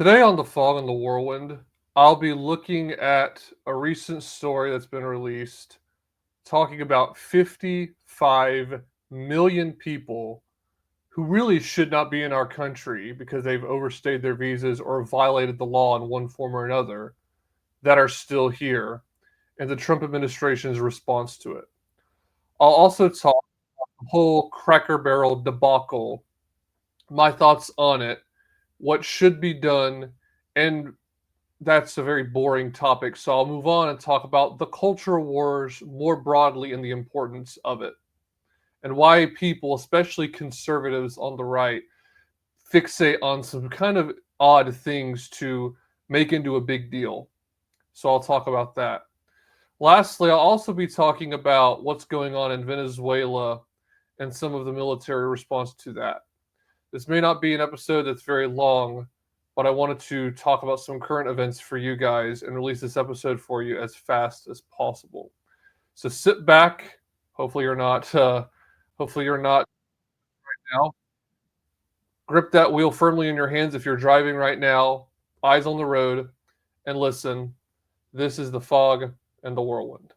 Today on The Fog and the Whirlwind, I'll be looking at a recent story that's been released talking about 55 million people who really should not be in our country because they've overstayed their visas or violated the law in one form or another that are still here, and the Trump administration's response to it. I'll also talk the whole Cracker Barrel debacle, my thoughts on it, what should be done, and that's a very boring topic, so I'll move on and talk about the culture wars more broadly and the importance of it, and why people, especially conservatives on the right, fixate on some kind of odd things to make into a big deal. So I'll talk about that. Lastly, I'll also be talking about what's going on in Venezuela and some of the military response to that. This may not be an episode that's very long, but I wanted to talk about some current events for you guys and release this episode for you as fast as possible. So sit back. Hopefully you're not. Hopefully you're not now. Grip that wheel firmly in your hands if you're driving right now. Eyes on the road, and listen. This is the Fog and the Whirlwind.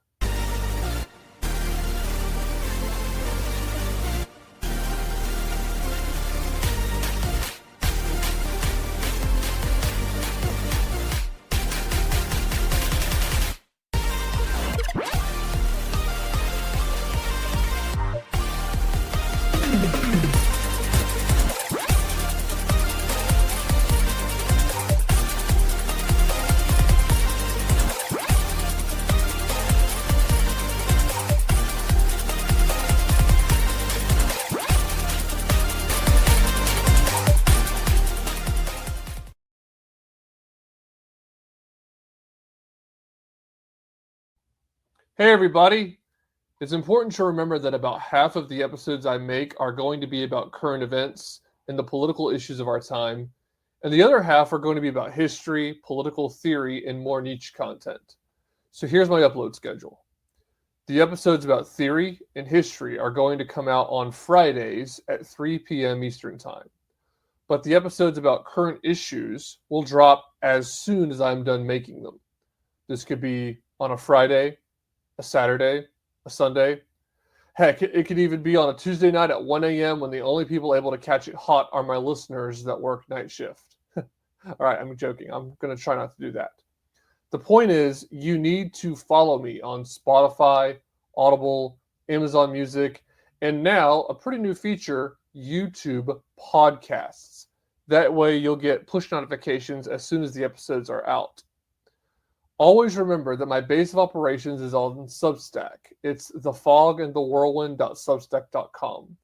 Hey, everybody. It's important to remember that about half of the episodes I make are going to be about current events and the political issues of our time, and the other half are going to be about history, political theory, and more niche content. So here's my upload schedule. The episodes about theory and history are going to come out on Fridays at 3 p.m. Eastern Time. But the episodes about current issues will drop as soon as I'm done making them. This could be on a Friday, a Saturday, a Sunday. Heck, it could even be on a Tuesday night at 1 a.m. when the only people able to catch it hot are my listeners that work night shift. All right, I'm joking. I'm going to try not to do that. The point is, you need to follow me on Spotify, Audible, Amazon Music, and now a pretty new feature, YouTube podcasts. That way you'll get push notifications as soon as the episodes are out. Always remember that my base of operations is on Substack. It's thefogandthewhirlwind.substack.com.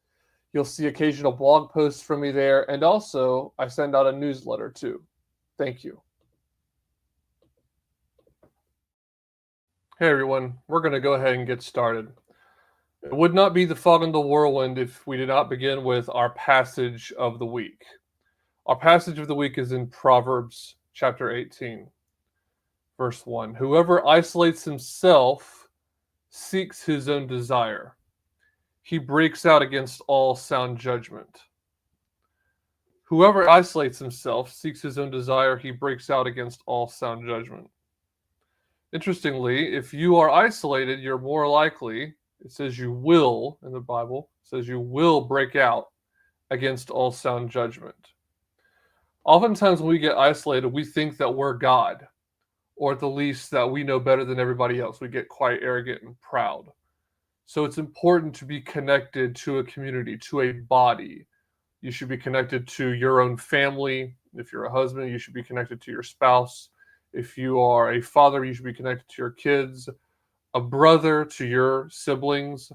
You'll see occasional blog posts from me there, and also I send out a newsletter too. Thank you. Hey everyone, we're going to go ahead and get started. It would not be the Fog and the Whirlwind if we did not begin with our passage of the week. Our passage of the week is in Proverbs chapter 18. Verse 1, whoever isolates himself seeks his own desire. He breaks out against all sound judgment. Whoever isolates himself seeks his own desire. He breaks out against all sound judgment. Interestingly, if you are isolated, you're more likely, it says you will in the Bible, it says you will break out against all sound judgment. Oftentimes when we get isolated, we think that we're God, or at the least that we know better than everybody else. We get quite arrogant and proud. So it's important to be connected to a community, to a body. You should be connected to your own family. If you're a husband, you should be connected to your spouse. If you are a father, you should be connected to your kids, a brother to your siblings.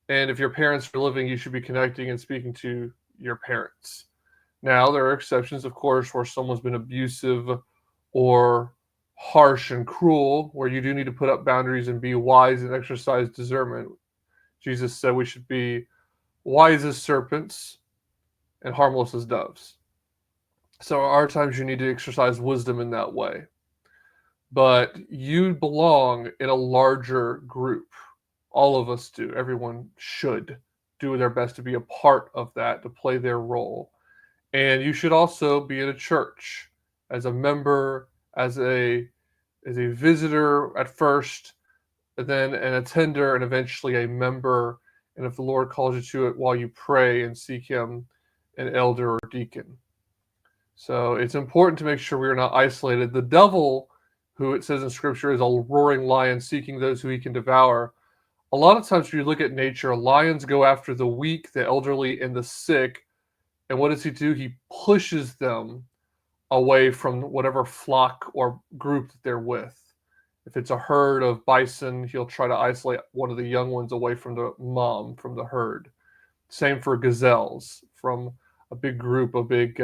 And if your parents are living, you should be connecting and speaking to your parents. Now, there are exceptions, of course, where someone's been abusive or harsh and cruel, where you do need to put up boundaries and be wise and exercise discernment. Jesus said we should be wise as serpents and harmless as doves. So there are times you need to exercise wisdom in that way. But you belong in a larger group. All of us do. Everyone should do their best to be a part of that, to play their role. And you should also be in a church as a member, as a visitor at first, and then an attender, and eventually a member. And if the Lord calls you to it, while you pray and seek Him, an elder or deacon. So it's important to make sure we are not isolated. The devil, who it says in Scripture is a roaring lion seeking those who he can devour. A lot of times when you look at nature, lions go after the weak, the elderly, and the sick. And what does he do? He pushes them away from whatever flock or group that they're with. If it's a herd of bison, he'll try to isolate one of the young ones away from the mom, from the herd. Same for gazelles, from a big group, a big,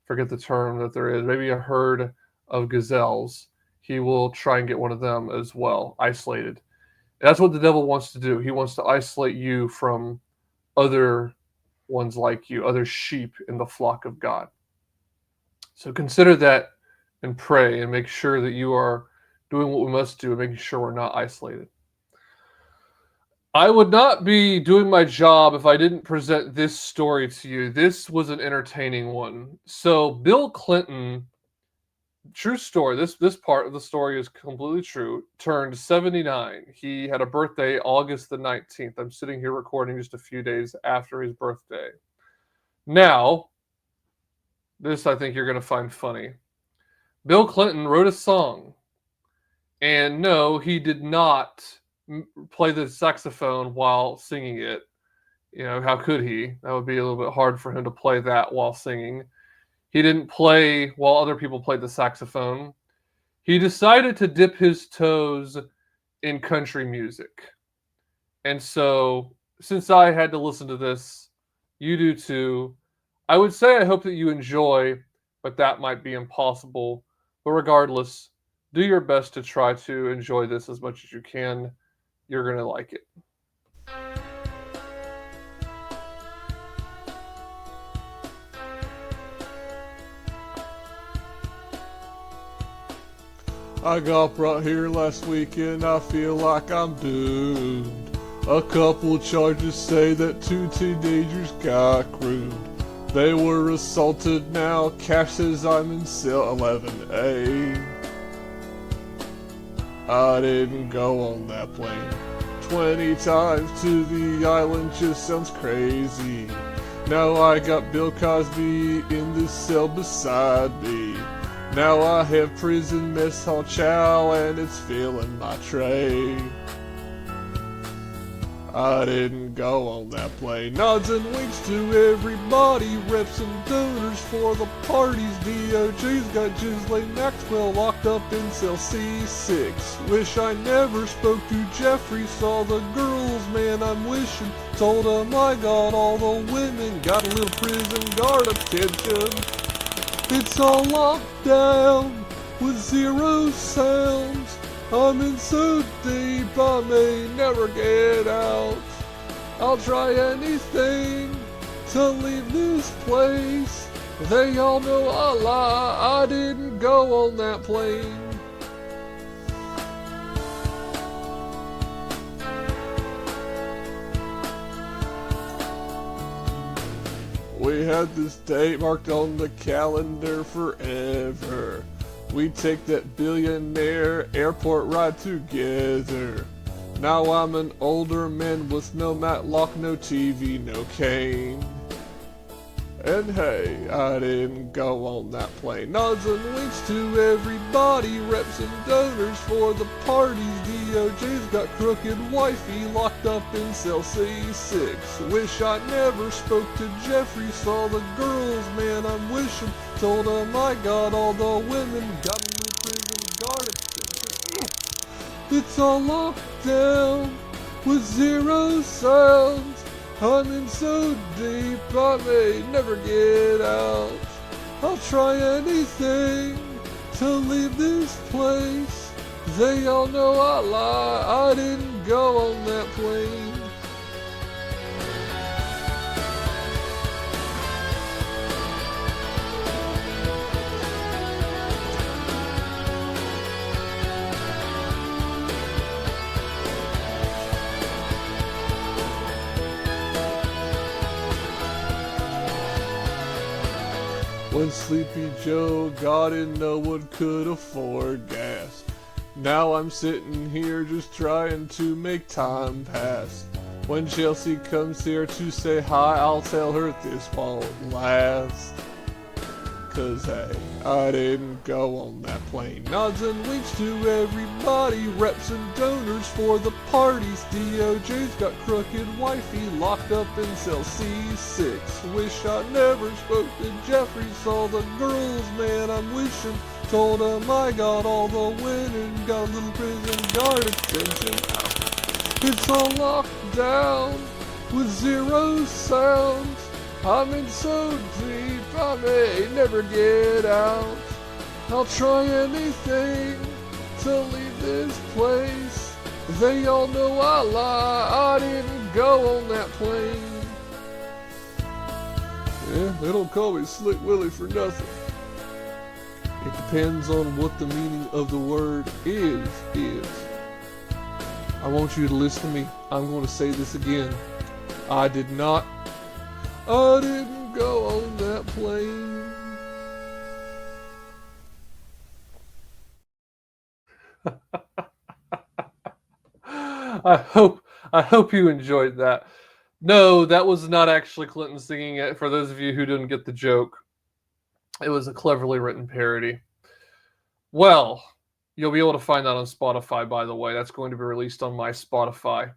forget the term that there is, maybe a herd of gazelles. He will try and get one of them as well, isolated. And that's what the devil wants to do. He wants to isolate you from other ones like you, other sheep in the flock of God. So consider that and pray and make sure that you are doing what we must do and making sure we're not isolated. I would not be doing my job if I didn't present this story to you. This was an entertaining one. So Bill Clinton, true story, this part of the story is completely true, turned 79. He had a birthday August the 19th. I'm sitting here recording just a few days after his birthday. Now, this I think you're going to find funny. Bill Clinton wrote a song. And no, he did not play the saxophone while singing it. You know, how could he? That would be a little bit hard for him to play that while singing. He didn't play while other people played the saxophone. He decided to dip his toes in country music. And so, since I had to listen to this, you do too. I would say I hope that you enjoy, but that might be impossible. But regardless, do your best to try to enjoy this as much as you can. You're going to like it. I got brought here last week and I feel like I'm doomed. A couple charges say that 2 teenagers got groomed. They were assaulted, now Cash says I'm in cell 11A. I didn't go on that plane. 20 times to the island just sounds crazy. Now I got Bill Cosby in this cell beside me. Now I have prison mess hall chow and it's filling my tray. I didn't go on that plane. Nods and winks to everybody, reps and donors for the parties. DOJ's got Ghislaine Maxwell locked up in cell C6. Wish I never spoke to Jeffrey, saw the girls, man I'm wishing. Told him I got all the women, got a little prison guard attention. It's all locked down with 0 sounds. I'm in so deep I may never get out. I'll try anything to leave this place. They all know I lie, I didn't go on that plane. We had this date marked on the calendar forever. We take that billionaire airport ride together. Now I'm an older man with no Matlock, no TV, no cane. And hey, I didn't go on that plane. Nods and winks to everybody, reps and donors for the parties. DOJ's got crooked wifey locked up in cell C6. Wish I never spoke to Jeffrey, saw the girls, man I'm wishing. Told him I got all the women, got a little prison guard attention. It's all locked down with 0 sounds. I'm in so deep I may never get out. I'll try anything to leave this place. They all know I lie, I didn't go on that plane. When Sleepy Joe got in, no one could afford gas. Now I'm sitting here just trying to make time pass. When Chelsea comes here to say hi, I'll tell her this won't last. 'Cause hey, I didn't go on that plane. Nods and winks to everybody, reps and donors for the parties. DOJ's got crooked wifey locked up in cell C6. Wish I never spoke to Jeffrey, saw the girls, man, I'm wishing. Told him I got all the winning, got a little prison guard attention. It's all locked down with zero sound. I'm in so deep, I may never get out. I'll try anything to leave this place. They all know I lie, I didn't go on that plane. Yeah, they don't call me Slick Willie for nothing. It depends on what the meaning of the word is. I want you to listen to me. I'm going to say this again. I didn't go on that plane. I hope you enjoyed that. No, that was not actually Clinton singing it. For those of you who didn't get the joke, it was a cleverly written parody. Well, you'll be able to find that on Spotify, by the way. That's going to be released on my Spotify.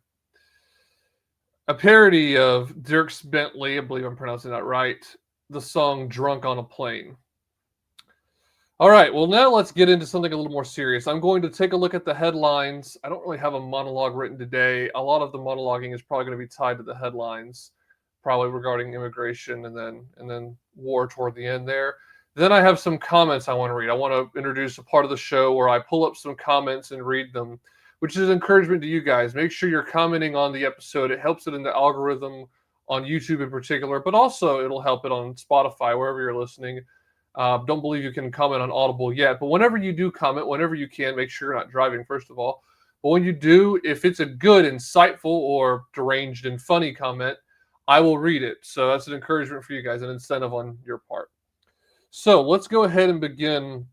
A parody of Dierks Bentley, I believe I'm pronouncing that right, the song Drunk on a Plane. All right, well, now let's get into something a little more serious. I'm going to take a look at the headlines. I don't really have a monologue written today. A lot of the monologuing is probably going to be tied to the headlines, probably regarding immigration and then war toward the end there. Then I have some comments I want to read. I want to introduce a part of the show where I pull up some comments and read them, which is encouragement to you guys. Make sure you're commenting on the episode. It helps it in the algorithm on YouTube in particular, but also it'll help it on Spotify, wherever you're listening. Don't believe you can comment on Audible yet, but whenever you do comment, whenever you can, make sure you're not driving, first of all. But when you do, if it's a good, insightful, or deranged and funny comment, I will read it. So that's an encouragement for you guys, an incentive on your part. So let's go ahead and begin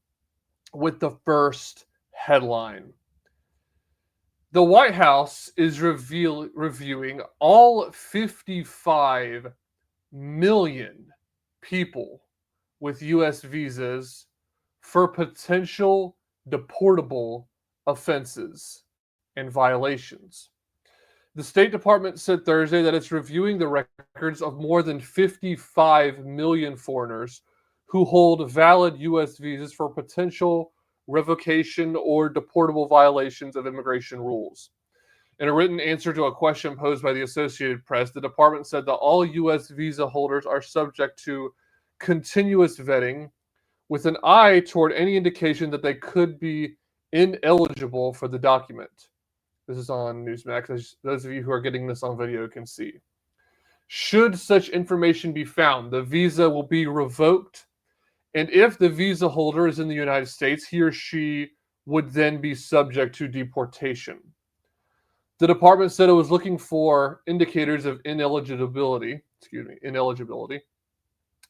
with the first headline. The White House is reviewing all 55 million people with U.S. visas for potential deportable offenses and violations. The State Department said Thursday that it's reviewing the records of more than 55 million foreigners who hold valid U.S. visas for potential revocation or deportable violations of immigration rules. In a written answer to a question posed by the Associated Press, the department said that all U.S. visa holders are subject to continuous vetting with an eye toward any indication that they could be ineligible for the document. This is on Newsmax, as those of you who are getting this on video can see. Should such information be found, the visa will be revoked, and if the visa holder is in the United States, he or she would then be subject to deportation. The department said it was looking for indicators of ineligibility,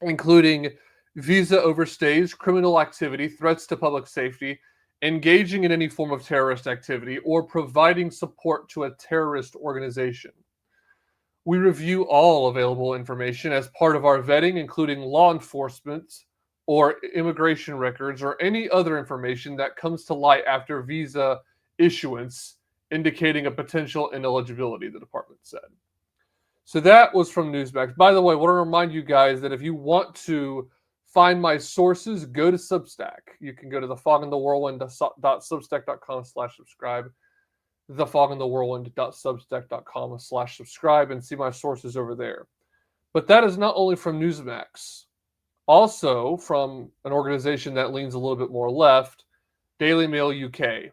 including visa overstays, criminal activity, threats to public safety, engaging in any form of terrorist activity, or providing support to a terrorist organization. We review all available information as part of our vetting, including law enforcement or immigration records or any other information that comes to light after visa issuance, indicating a potential ineligibility, the department said. So that was from Newsmax. By the way, I want to remind you guys that if you want to find my sources, go to Substack. You can go to thefogandthewhirlwind.substack.com/subscribe, thefogandthewhirlwind.substack.com/subscribe, and see my sources over there. But that is not only from Newsmax. Also from an organization that leans a little bit more left, Daily Mail UK.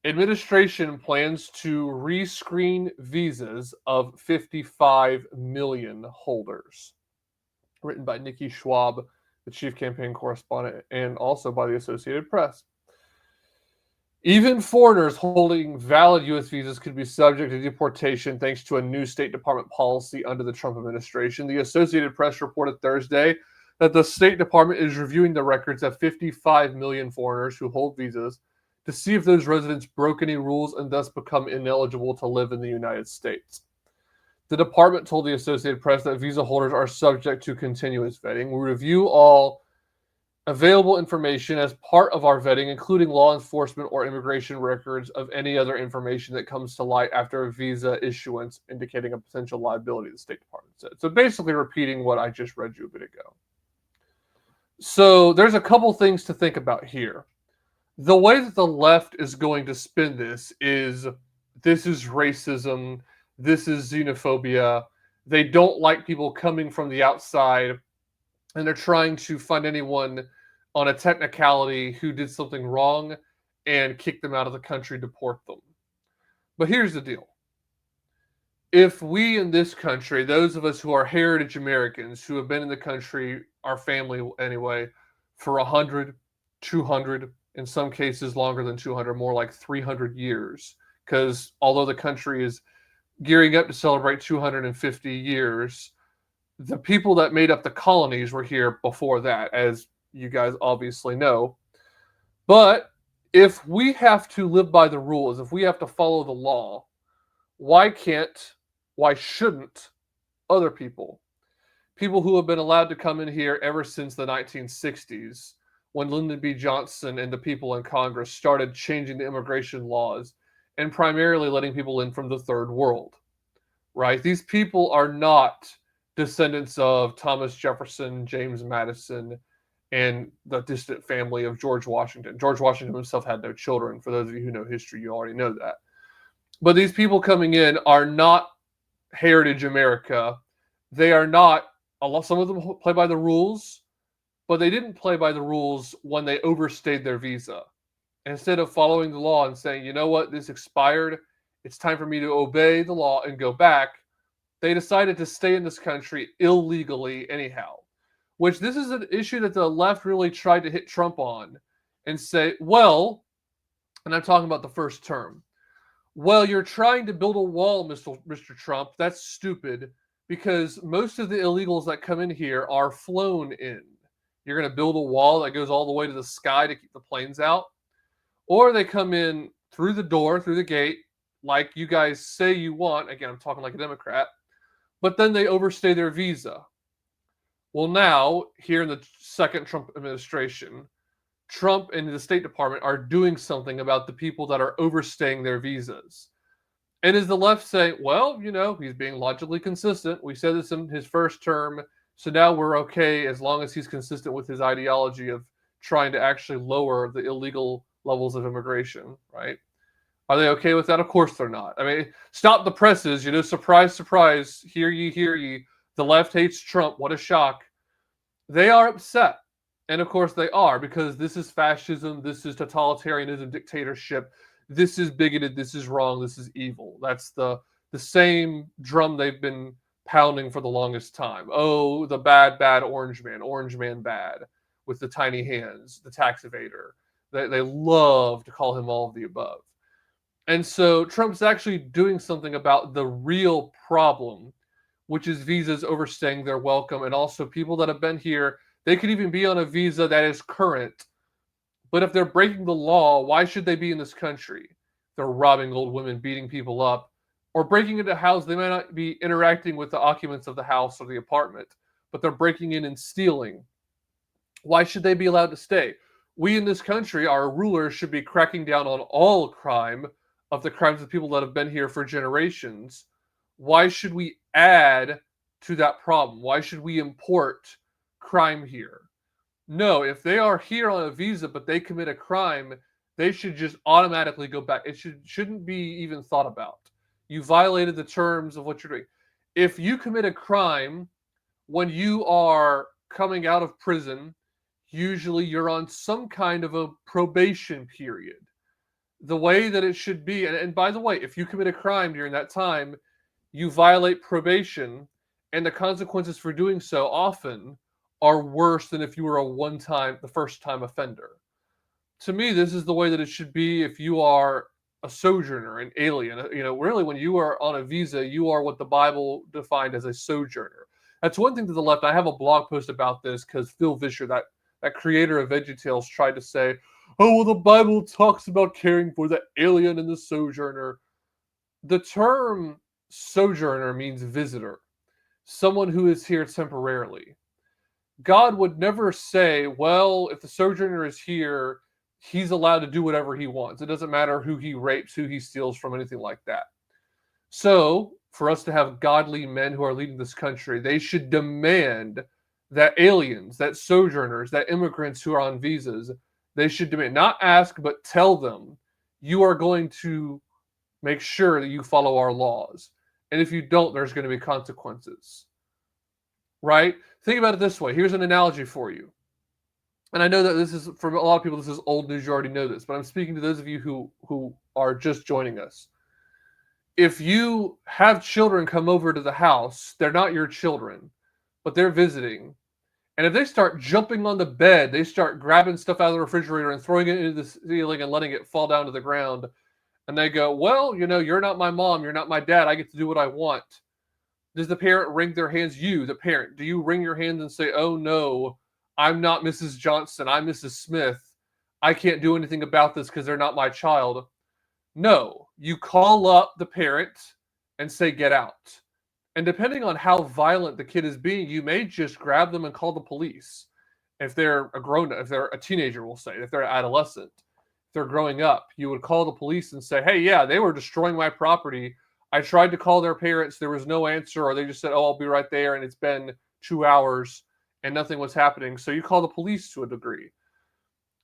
Administration plans to rescreen visas of 55 million holders. Written by Nikki Schwab, the chief campaign correspondent, and also by the Associated Press. Even foreigners holding valid U.S. visas could be subject to deportation thanks to a new State Department policy under the Trump administration. The Associated Press reported Thursday that the State Department is reviewing the records of 55 million foreigners who hold visas to see if those residents broke any rules and thus become ineligible to live in the United States. The department told the Associated Press that visa holders are subject to continuous vetting. We review all available information as part of our vetting, including law enforcement or immigration records of any other information that comes to light after a visa issuance indicating a potential liability, the State Department said. So basically repeating what I just read you a bit ago. So there's a couple things to think about here. The way that the left is going to spin this is racism, this is xenophobia. They don't like people coming from the outside, and they're trying to find anyone on a technicality who did something wrong and kick them out of the country, deport them. But here's the deal. If we in this country, those of us who are heritage Americans, who have been in the country, our family anyway, for 100, 200, in some cases longer than 200, more like 300 years, because although the country is gearing up to celebrate 250 years, the people that made up the colonies were here before that, as you guys obviously know. But if we have to live by the rules, if we have to follow the law, why shouldn't other people who have been allowed to come in here ever since the 1960s, when Lyndon B. Johnson and the people in Congress started changing the immigration laws and primarily letting people in from the third world, right? These people are not descendants of Thomas Jefferson, James Madison, and the distant family of George Washington. George Washington himself had no children. For those of you who know history, you already know that. But these people coming in are not heritage America. They are not, some of them play by the rules, but they didn't play by the rules when they overstayed their visa. Instead of following the law and saying, you know what, this expired, it's time for me to obey the law and go back, they decided to stay in this country illegally anyhow. Which this is an issue that the left really tried to hit Trump on and say, well, and I'm talking about the first term, well, you're trying to build a wall, Mr. Trump. That's stupid because most of the illegals that come in here are flown in. You're going to build a wall that goes all the way to the sky to keep the planes out. Or they come in through the door, through the gate, like you guys say you want. Again, I'm talking like a Democrat. But then they overstay their visa. Well, now, here in the second Trump administration, Trump and the State Department are doing something about the people that are overstaying their visas. And is the left saying, well, you know, he's being logically consistent. We said this in his first term, so now we're okay as long as he's consistent with his ideology of trying to actually lower the illegal levels of immigration, right? Are they okay with that? Of course they're not. I mean, stop the presses, you know, surprise, surprise, hear ye. The left hates Trump. What a shock. They are upset. And of course they are, because this is fascism, this is totalitarianism, dictatorship, this is bigoted, this is wrong, this is evil. That's the same drum they've been pounding for the longest time. Oh, the bad orange man bad, with the tiny hands, the tax evader. They love to call him all of the above. And so Trump's actually doing something about the real problem, which is visas overstaying their welcome, and also people that have been here. They could even be on a visa that is current, but if they're breaking the law, why should they be in this country? They're robbing old women, beating people up, or breaking into a house. They might not be interacting with the occupants of the house or the apartment, but they're breaking in and stealing. Why should they be allowed to stay? We in this country, our rulers should be cracking down on all crime, of the crimes of people that have been here for generations. Why should we add to that problem? Why should we import crime here? No, if they are here on a visa but they commit a crime, they should just automatically go back. It shouldn't be even thought about. You violated the terms of what you're doing. If you commit a crime when you are coming out of prison, usually you're on some kind of a probation period. The way that it should be, and by the way, if you commit a crime during that time, you violate probation, and the consequences for doing so often are worse than if you were the first-time offender. To me, this is the way that it should be if you are a sojourner, an alien. You know, really, when you are on a visa, you are what the Bible defined as a sojourner. That's one thing to the left. I have a blog post about this because Phil Vischer, that creator of VeggieTales, tried to say, oh, well, the Bible talks about caring for the alien and the sojourner. The term sojourner means visitor, someone who is here temporarily. God would never say, well, if the sojourner is here, he's allowed to do whatever he wants. It doesn't matter who he rapes, who he steals from, anything like that. So, for us to have godly men who are leading this country, they should demand that aliens, that sojourners, that immigrants who are on visas, they should demand, not ask, but tell them, you are going to make sure that you follow our laws. And if you don't, there's going to be consequences. Right? Think about it this way. Here's an analogy for you. And I know that this is, for a lot of people, this is old news. You already know this. But I'm speaking to those of you who are just joining us. If you have children come over to the house, they're not your children, but they're visiting. And if they start jumping on the bed, they start grabbing stuff out of the refrigerator and throwing it into the ceiling and letting it fall down to the ground. And they go, well, you're not my mom. You're not my dad. I get to do what I want. Does the parent wring their hands? You, the parent, do you wring your hands and say, oh no, I'm not Mrs. Johnson. I'm Mrs. Smith. I can't do anything about this because they're not my child. No, you call up the parent and say, get out. And depending on how violent the kid is being, you may just grab them and call the police. If they're if they're a teenager, we'll say, if they're an adolescent, if they're growing up, you would call the police and say, hey, yeah, they were destroying my property. I tried to call their parents. There was no answer, or they just said, oh, I'll be right there. And it's been 2 hours and nothing was happening. So you call the police to a degree.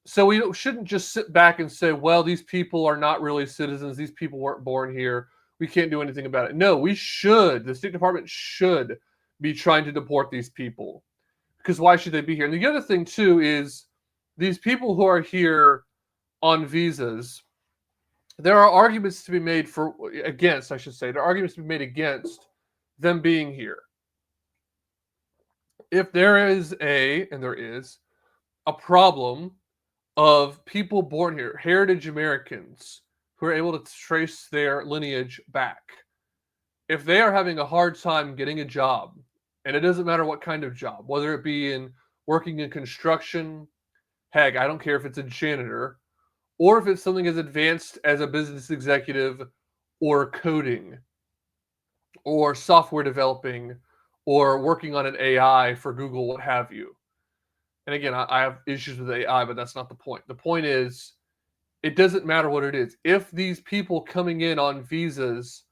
So we shouldn't just sit back and say, well, these people are not really citizens. These people weren't born here. We can't do anything about it. No, we should. The State Department should be trying to deport these people. Because why should they be here? And the other thing, too, is these people who are here on visas, there are arguments to be made there are arguments to be made against them being here. If there is a problem of people born here, heritage Americans, who are able to trace their lineage back, if they are having a hard time getting a job, and it doesn't matter what kind of job, whether it be in working in construction, heck, I don't care if it's a janitor, or if it's something as advanced as a business executive, or coding, or software developing, or working on an AI for Google, what have you. And again, I have issues with AI, but that's not the point. The point is, it doesn't matter what it is. If these people coming in on visas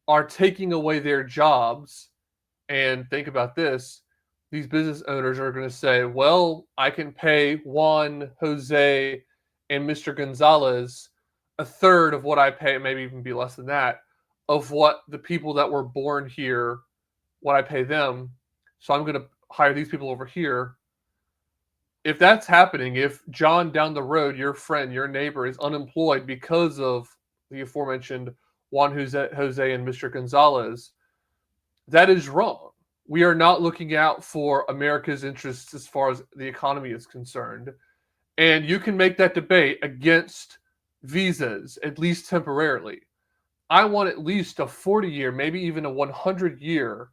are taking away their jobs, and think about this, these business owners are going to say, well, I can pay Juan, Jose, and Mr. Gonzalez a third of what I pay, maybe even be less than that, of what the people that were born here, what I pay them. So I'm going to hire these people over here. If that's happening, if John down the road, your friend, your neighbor, is unemployed because of the aforementioned Juan Jose and Mr. Gonzalez, that is wrong. We are not looking out for America's interests as far as the economy is concerned. And you can make that debate against visas, at least temporarily. I want at least a 40-year, maybe even a 100-year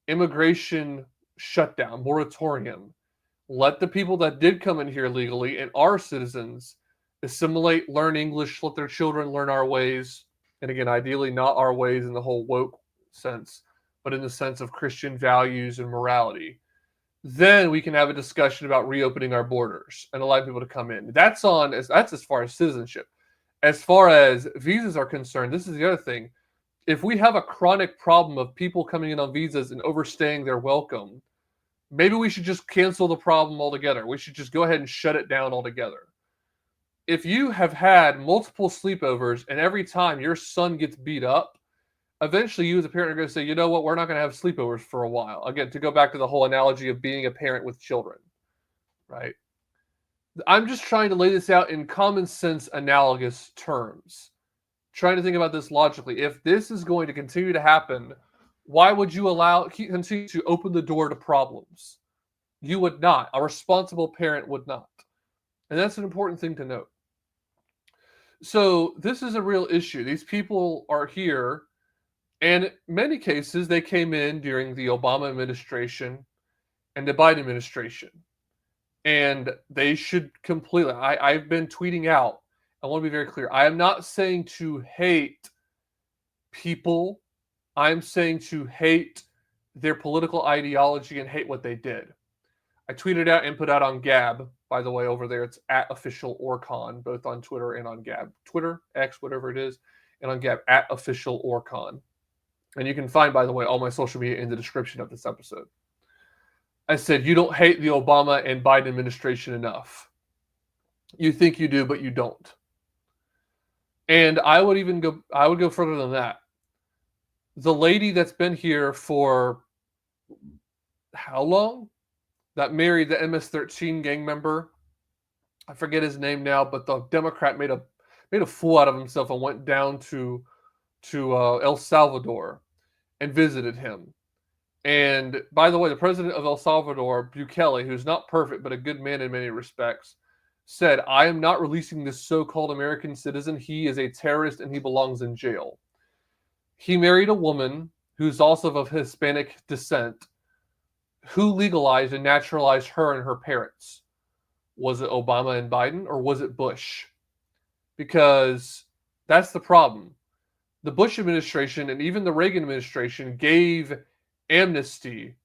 immigration shutdown, moratorium. Let the people that did come in here legally and are citizens assimilate, learn English, let their children learn our ways. And again, ideally not our ways in the whole woke sense, but in the sense of Christian values and morality. Then we can have a discussion about reopening our borders and allowing people to come in. That's as far as citizenship. As far as visas are concerned, this is the other thing. If we have a chronic problem of people coming in on visas and overstaying their welcome, maybe we should just cancel the problem altogether. We should just go ahead and shut it down altogether. If you have had multiple sleepovers and every time your son gets beat up, eventually you as a parent are going to say, you know what, we're not going to have sleepovers for a while. Again, to go back to the whole analogy of being a parent with children, right? I'm just trying to lay this out in common sense analogous terms. Trying to think about this logically. If this is going to continue to happen, why would you continue to open the door to problems? You would not. A responsible parent would not. And that's an important thing to note. So this is a real issue. These people are here, And in many cases, they came in during the Obama administration and the Biden administration. And they should completely, I've been tweeting out, I want to be very clear. I am not saying to hate people. I'm saying to hate their political ideology and hate what they did. I tweeted out and put out on Gab, by the way, over there. It's at official Orcon, both on Twitter and on Gab. Twitter, X, whatever it is, and on Gab, at official Orcon. And you can find, by the way, all my social media in the description of this episode. I said, you don't hate the Obama and Biden administration enough. You think you do, but you don't. And I would go further than that. The lady that's been here for how long? That married the MS-13 gang member. I forget his name now, but the Democrat made a fool out of himself and went down to El Salvador and visited him. And by the way, the president of El Salvador, Bukele, who's not perfect but a good man in many respects, said, I am not releasing this so-called American citizen. He is a terrorist and he belongs in jail. He married a woman who's also of Hispanic descent. Who legalized and naturalized her and her parents? Was it Obama and Biden, or was it Bush? Because that's the problem. The Bush administration and even the Reagan administration gave amnesty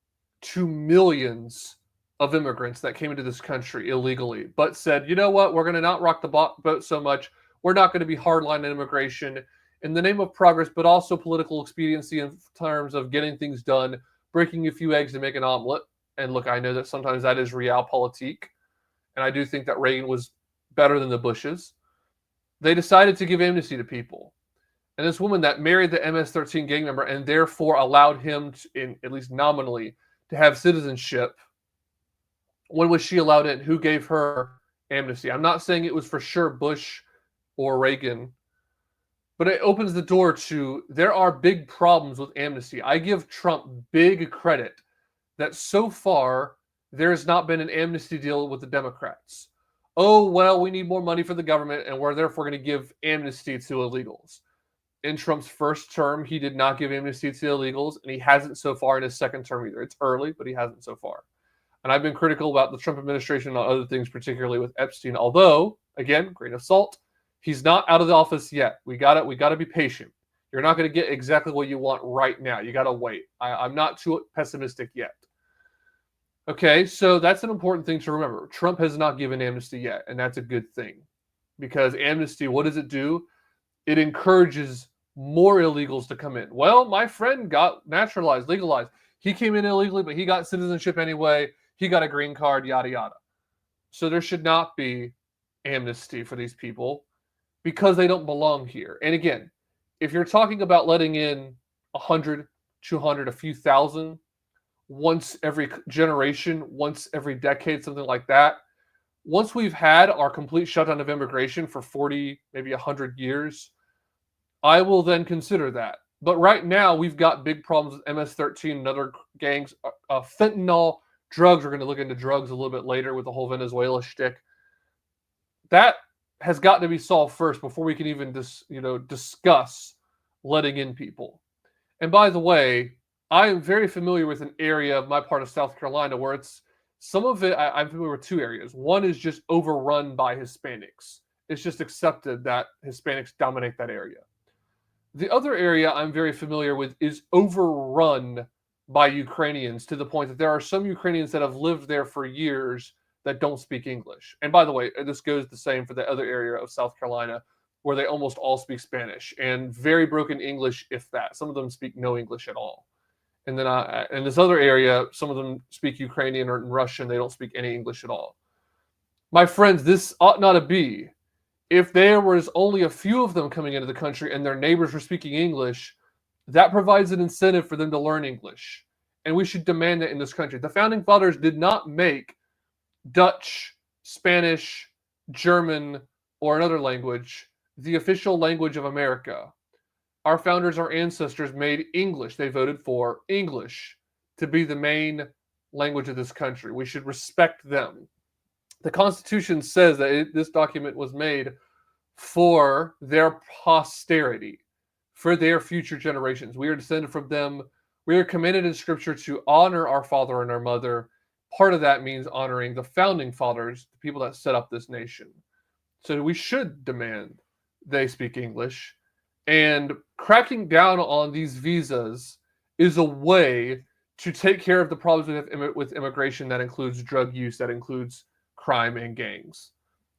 to millions of immigrants that came into this country illegally, but said, you know what, we're going to not rock the boat so much. We're not going to be hardline in immigration in the name of progress, but also political expediency in terms of getting things done, breaking a few eggs to make an omelet. And look, I know that sometimes that is realpolitik, and I do think that Reagan was better than the Bushes. They decided to give amnesty to people. And this woman that married the MS-13 gang member and therefore allowed him, at least nominally, to have citizenship, when was she allowed in? Who gave her amnesty? I'm not saying it was for sure Bush or Reagan, but it opens the door to, there are big problems with amnesty. I give Trump big credit that so far there has not been an amnesty deal with the Democrats. Oh, well, we need more money for the government, and we're therefore going to give amnesty to illegals. In Trump's first term, he did not give amnesty to illegals, and he hasn't so far in his second term either. It's early, but he hasn't so far. And I've been critical about the Trump administration on other things, particularly with Epstein. Although, again, grain of salt, he's not out of the office yet. We gotta be patient. You're not going to get exactly what you want right now. You got to wait. I'm not too pessimistic yet. Okay, so that's an important thing to remember. Trump has not given amnesty yet, and that's a good thing. Because amnesty, what does it do? It encourages more illegals to come in. Well, my friend got naturalized, legalized. He came in illegally, but he got citizenship anyway. He got a green card, yada, yada. So there should not be amnesty for these people because they don't belong here. And again, if you're talking about letting in 100, 200, a few thousand, once every generation, once every decade, something like that, once we've had our complete shutdown of immigration for 40, maybe 100 years, I will then consider that. But right now, we've got big problems with MS-13 and other gangs. Fentanyl, drugs, we're going to look into drugs a little bit later with the whole Venezuela shtick. That has got to be solved first before we can even discuss letting in people. And by the way, I am very familiar with an area of my part of South Carolina where it's some of it, I'm familiar with two areas. One is just overrun by Hispanics. It's just accepted that Hispanics dominate that area. The other area I'm very familiar with is overrun by Ukrainians to the point that there are some Ukrainians that have lived there for years that don't speak English. And by the way, this goes the same for the other area of South Carolina where they almost all speak Spanish and very broken English, if that. Some of them speak no English at all. And then in this other area, some of them speak Ukrainian or Russian. They don't speak any English at all. My friends, this ought not to be. If there was only a few of them coming into the country and their neighbors were speaking English, that provides an incentive for them to learn English. And we should demand that in this country. The Founding Fathers did not make Dutch, Spanish, German, or another language the official language of America. Our founders, our ancestors made English. They voted for English to be the main language of this country. We should respect them. The Constitution says that this document was made for their posterity, for their future generations. We are descended from them. We are commanded in Scripture to honor our father and our mother. Part of that means honoring the founding fathers, the people that set up this nation. So we should demand they speak English. And cracking down on these visas is a way to take care of the problems with immigration that includes drug use, that includes crime and gangs.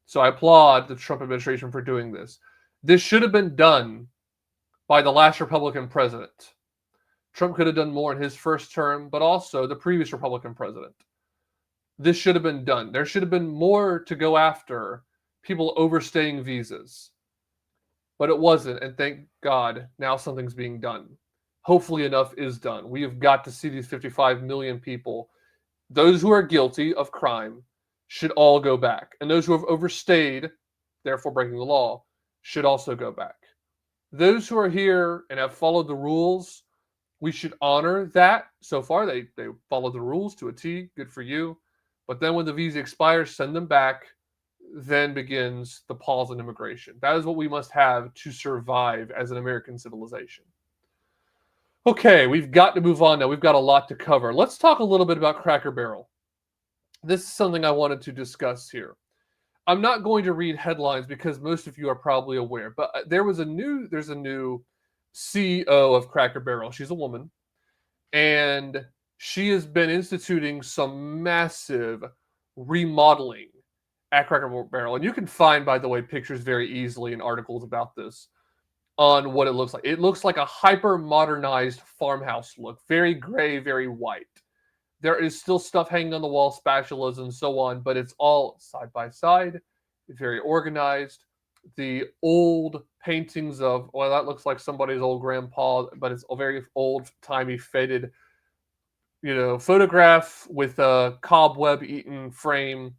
So I applaud the Trump administration for doing this. This should have been done by the last Republican president. Trump could have done more in his first term, but also the previous Republican president. This should have been done. There should have been more to go after people overstaying visas. But it wasn't, and thank God, now something's being done. Hopefully enough is done. We have got to see these 55 million people, those who are guilty of crime, should all go back. And those who have overstayed, therefore breaking the law, should also go back. Those who are here and have followed the rules, we should honor that. So far, they followed the rules to a T. Good for you. But then when the visa expires, send them back. Then begins the pause in immigration. That is what we must have to survive as an American civilization. Okay, we've got to move on now. We've got a lot to cover. Let's talk a little bit about Cracker Barrel. This is something I wanted to discuss here. I'm not going to read headlines because most of you are probably aware, but there's a new CEO of Cracker Barrel. She's a woman, and she has been instituting some massive remodeling at Cracker Barrel. And you can find, by the way, pictures very easily and articles about this on what it looks like. It looks like a hyper-modernized farmhouse look. Very gray, very white. There is still stuff hanging on the wall, spatulas and so on, but it's all side by side. It's very organized. The old paintings of, well, that looks like somebody's old grandpa, but it's a very old-timey, faded, photograph with a cobweb-eaten frame.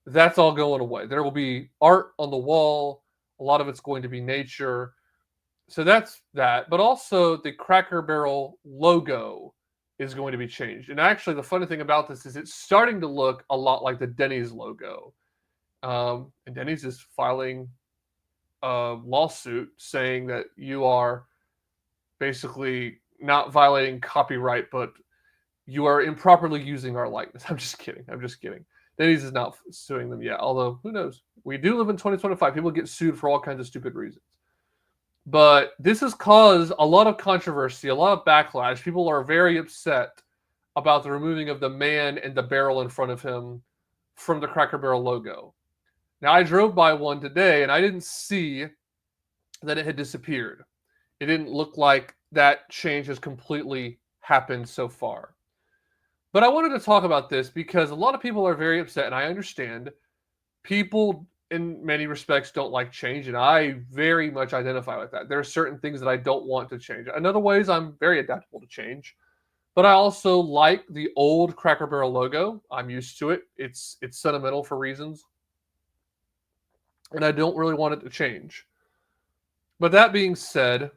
That's all going away. There will be art on the wall. A lot of it's going to be nature. So that's that. But also the Cracker Barrel logo is going to be changed. And actually, the funny thing about this is it's starting to look a lot like the Denny's logo. And Denny's is filing a lawsuit saying that you are basically not violating copyright, but you are improperly using our likeness. I'm just kidding. Denny's is not suing them yet, although who knows? We do live in 2025. People get sued for all kinds of stupid reasons. But this has caused a lot of controversy, a lot of backlash. People are very upset about the removing of the man and the barrel in front of him from the Cracker Barrel logo. Now, I drove by one today, and I didn't see that it had disappeared. It didn't look like that change has completely happened so far. But I wanted to talk about this because a lot of people are very upset, and I understand. People, in many respects, don't like change, and I very much identify with that. There are certain things that I don't want to change. In other ways, I'm very adaptable to change. But I also like the old Cracker Barrel logo. I'm used to it. It's sentimental for reasons. And I don't really want it to change. But that being said,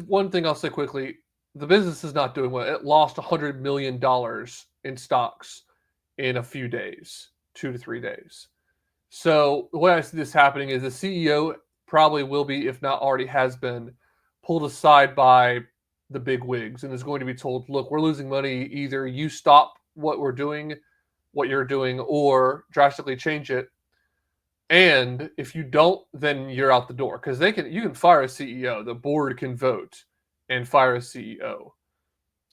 one thing I'll say quickly, the business is not doing well. It lost $100 million in stocks in a few days, 2 to 3 days. So the way I see this happening is the CEO probably will be, if not already has been, pulled aside by the big wigs and is going to be told, look, we're losing money. Either you stop what you're doing, or drastically change it. And if you don't, then you're out the door. Because you can fire a CEO. The board can vote and fire a CEO.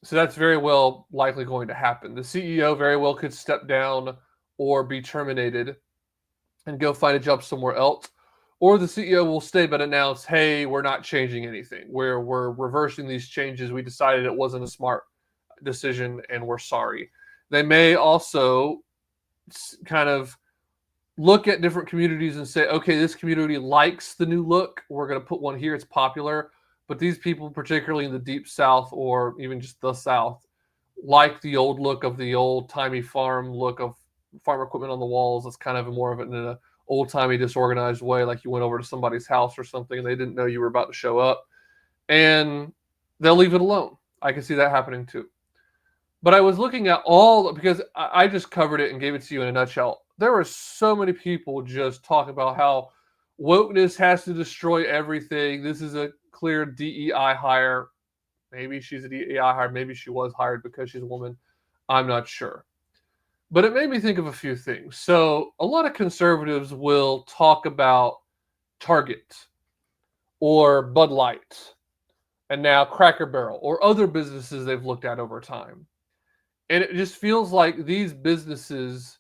So that's very well likely going to happen. The CEO very well could step down or be terminated and go find a job somewhere else. Or the CEO will stay but announce, hey, we're not changing anything. We're reversing these changes. We decided it wasn't a smart decision and we're sorry. They may also kind of look at different communities and say, okay, this community likes the new look. We're going to put one here. It's popular. But these people, particularly in the deep South or even just the South, like the old look of the old-timey farm look of farm equipment on the walls. It's kind of more of it in an old-timey, disorganized way, like you went over to somebody's house or something and they didn't know you were about to show up. And they'll leave it alone. I can see that happening too. But I was looking at because I just covered it and gave it to you in a nutshell. There were so many people just talking about how wokeness has to destroy everything. This is a clear DEI hire. Maybe she's a DEI hire. Maybe she was hired because she's a woman. I'm not sure. But it made me think of a few things. So a lot of conservatives will talk about Target or Bud Light and now Cracker Barrel or other businesses they've looked at over time. And it just feels like these businesses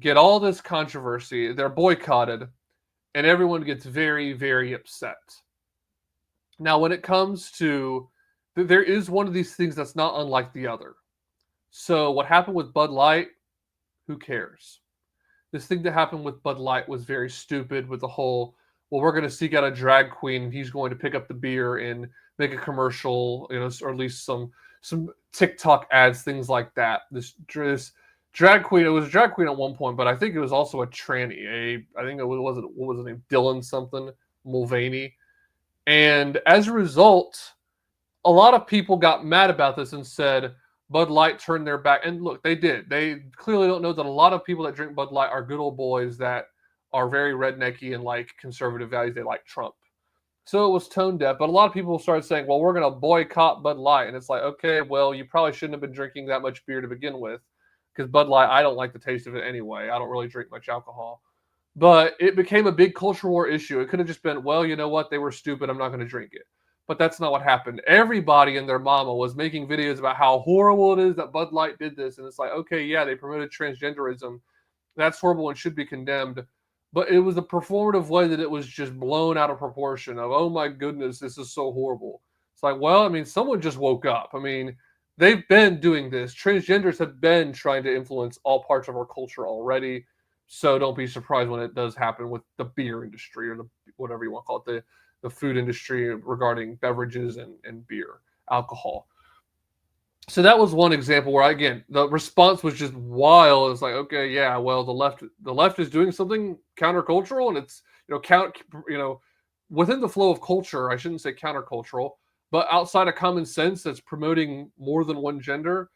get all this controversy, they're boycotted, and everyone gets very, very upset. Now, when it comes to, there is one of these things that's not unlike the other. So what happened with Bud Light, who cares? This thing that happened with Bud Light was very stupid with the whole, well, we're going to seek out a drag queen and he's going to pick up the beer and make a commercial, or at least some TikTok ads, things like that. This drag queen, it was a drag queen at one point, but I think it was also a tranny. I think it was, what was his name? Dylan something, Mulvaney. And as a result, a lot of people got mad about this and said Bud Light turned their back. And look, they did. They clearly don't know that a lot of people that drink Bud Light are good old boys that are very rednecky and like conservative values. They like Trump. So it was tone deaf. But a lot of people started saying, well, we're going to boycott Bud Light. And it's like, okay, well, you probably shouldn't have been drinking that much beer to begin with. Because Bud Light, I don't like the taste of it anyway. I don't really drink much alcohol. But it became a big culture war issue. It could have just been, well, you know what? They were stupid. I'm not going to drink it. But that's not what happened. Everybody and their mama was making videos about how horrible it is that Bud Light did this. And it's like, okay, yeah, they promoted transgenderism. That's horrible and should be condemned. But it was a performative way that it was just blown out of proportion of, oh my goodness, this is so horrible. It's like, well, I mean, someone just woke up. I mean, they've been doing this. Transgenders have been trying to influence all parts of our culture already. So don't be surprised when it does happen with the beer industry or the whatever you want to call it, the food industry regarding beverages and beer, alcohol. So that was one example where, again, the response was just wild. It's like, okay, yeah, well, the left is doing something countercultural, and it's within the flow of culture. I shouldn't say countercultural, but outside of common sense, that's promoting more than one gender.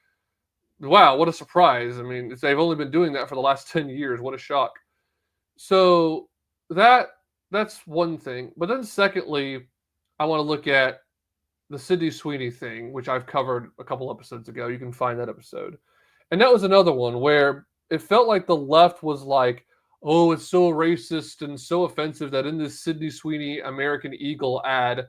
Wow, what a surprise! I mean, they've only been doing that for the last 10 years. What a shock! So that's one thing. But then, secondly, I want to look at the Sydney Sweeney thing, which I've covered a couple episodes ago. You can find that episode. And that was another one where it felt like the left was like, oh, it's so racist and so offensive that in this Sydney Sweeney American Eagle ad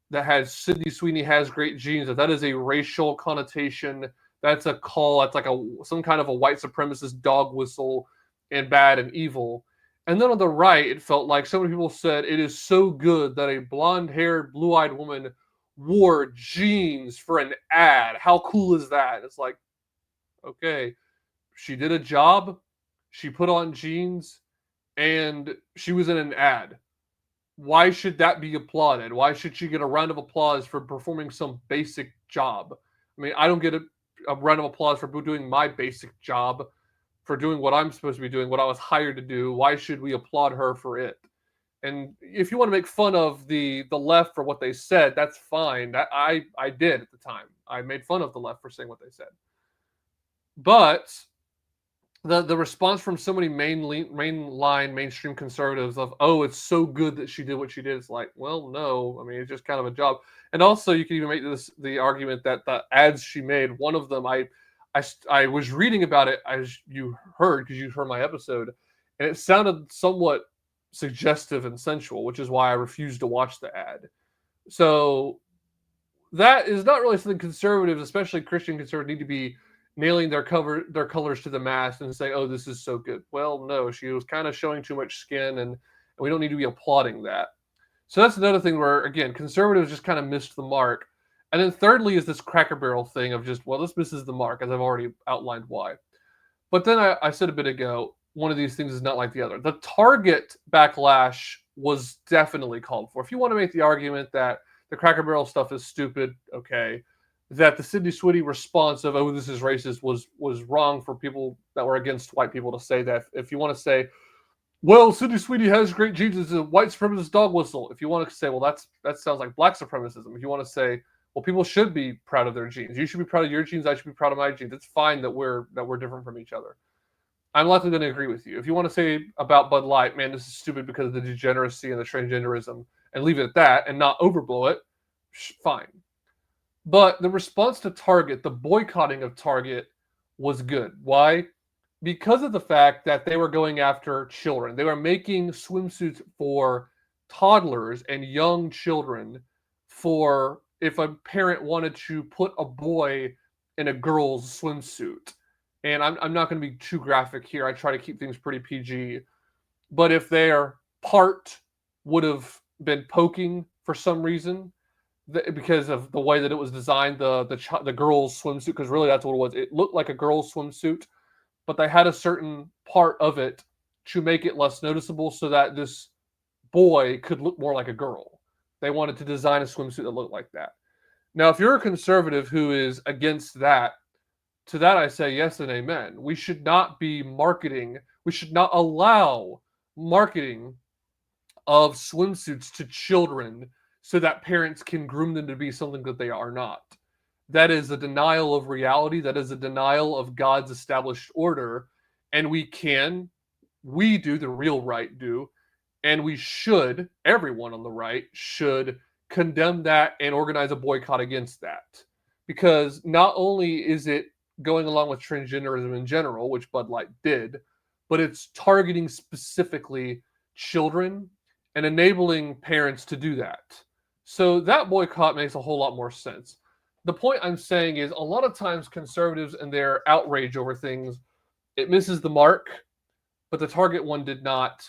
that has Sydney Sweeney has great genes, that is a racial connotation. That's a call. That's like some kind of a white supremacist dog whistle and bad and evil. And then on the right, it felt like so many people said it is so good that a blonde-haired, blue-eyed woman wore jeans for an ad. How cool is that? It's like, okay, she did a job, she put on jeans, and she was in an ad. Why should that be applauded? Why should she get a round of applause for performing some basic job? I mean, I don't get a round of applause for doing my basic job, for doing what I'm supposed to be doing, what I was hired to do. Why should we applaud her for it? And if you want to make fun of the left for what they said, that's fine. That I did at the time. I made fun of the left for saying what they said. But the response from so many mainstream conservatives of, oh, it's so good that she did what she did. It's like, well, no. I mean, it's just kind of a job. And also, you can even make the argument that the ads she made, one of them, I was reading about it as you heard, because you heard my episode, and it sounded somewhat suggestive and sensual, which is why I refused to watch the ad. So that is not really something conservatives, especially Christian conservatives, need to be nailing their colors to the mast and say, oh, this is so good. Well, no, she was kind of showing too much skin, and we don't need to be applauding that. So that's another thing where, again, conservatives just kind of missed the mark. And then thirdly is this Cracker Barrel thing of just, well, this misses the mark, as I've already outlined why. But then I said a bit ago, one of these things is not like the other. The Target backlash was definitely called for. If you want to make the argument that the Cracker Barrel stuff is stupid, okay, that the Sydney Sweeney response of, oh, this is racist was wrong for people that were against white people to say that. If you want to say, well, Sydney Sweeney has great genes, it's a white supremacist dog whistle. If you want to say, well, that sounds like black supremacism. If you want to say, well, people should be proud of their genes. You should be proud of your genes. I should be proud of my genes. It's fine that we're different from each other. I'm likely going to agree with you. If you want to say about Bud Light, man, this is stupid because of the degeneracy and the transgenderism, and leave it at that and not overblow it, Fine. But the response to Target, the boycotting of Target, was good. Why? Because of the fact that they were going after children. They were making swimsuits for toddlers and young children for if a parent wanted to put a boy in a girl's swimsuit. And I'm not going to be too graphic here. I try to keep things pretty PG. But if their part would have been poking for some reason, because of the way that it was designed, the girl's swimsuit, because really that's what it was. It looked like a girl's swimsuit, but they had a certain part of it to make it less noticeable so that this boy could look more like a girl. They wanted to design a swimsuit that looked like that. Now, if you're a conservative who is against that, to that I say yes and amen. We should not be marketing, we should not allow marketing of swimsuits to children so that parents can groom them to be something that they are not. That is a denial of reality. That is a denial of God's established order. And we do, the real right do, and we should, everyone on the right should condemn that and organize a boycott against that. Because not only is it going along with transgenderism in general, which Bud Light did, but it's targeting specifically children and enabling parents to do that. So that boycott makes a whole lot more sense. The point I'm saying is a lot of times conservatives and their outrage over things, it misses the mark, but the Target one did not.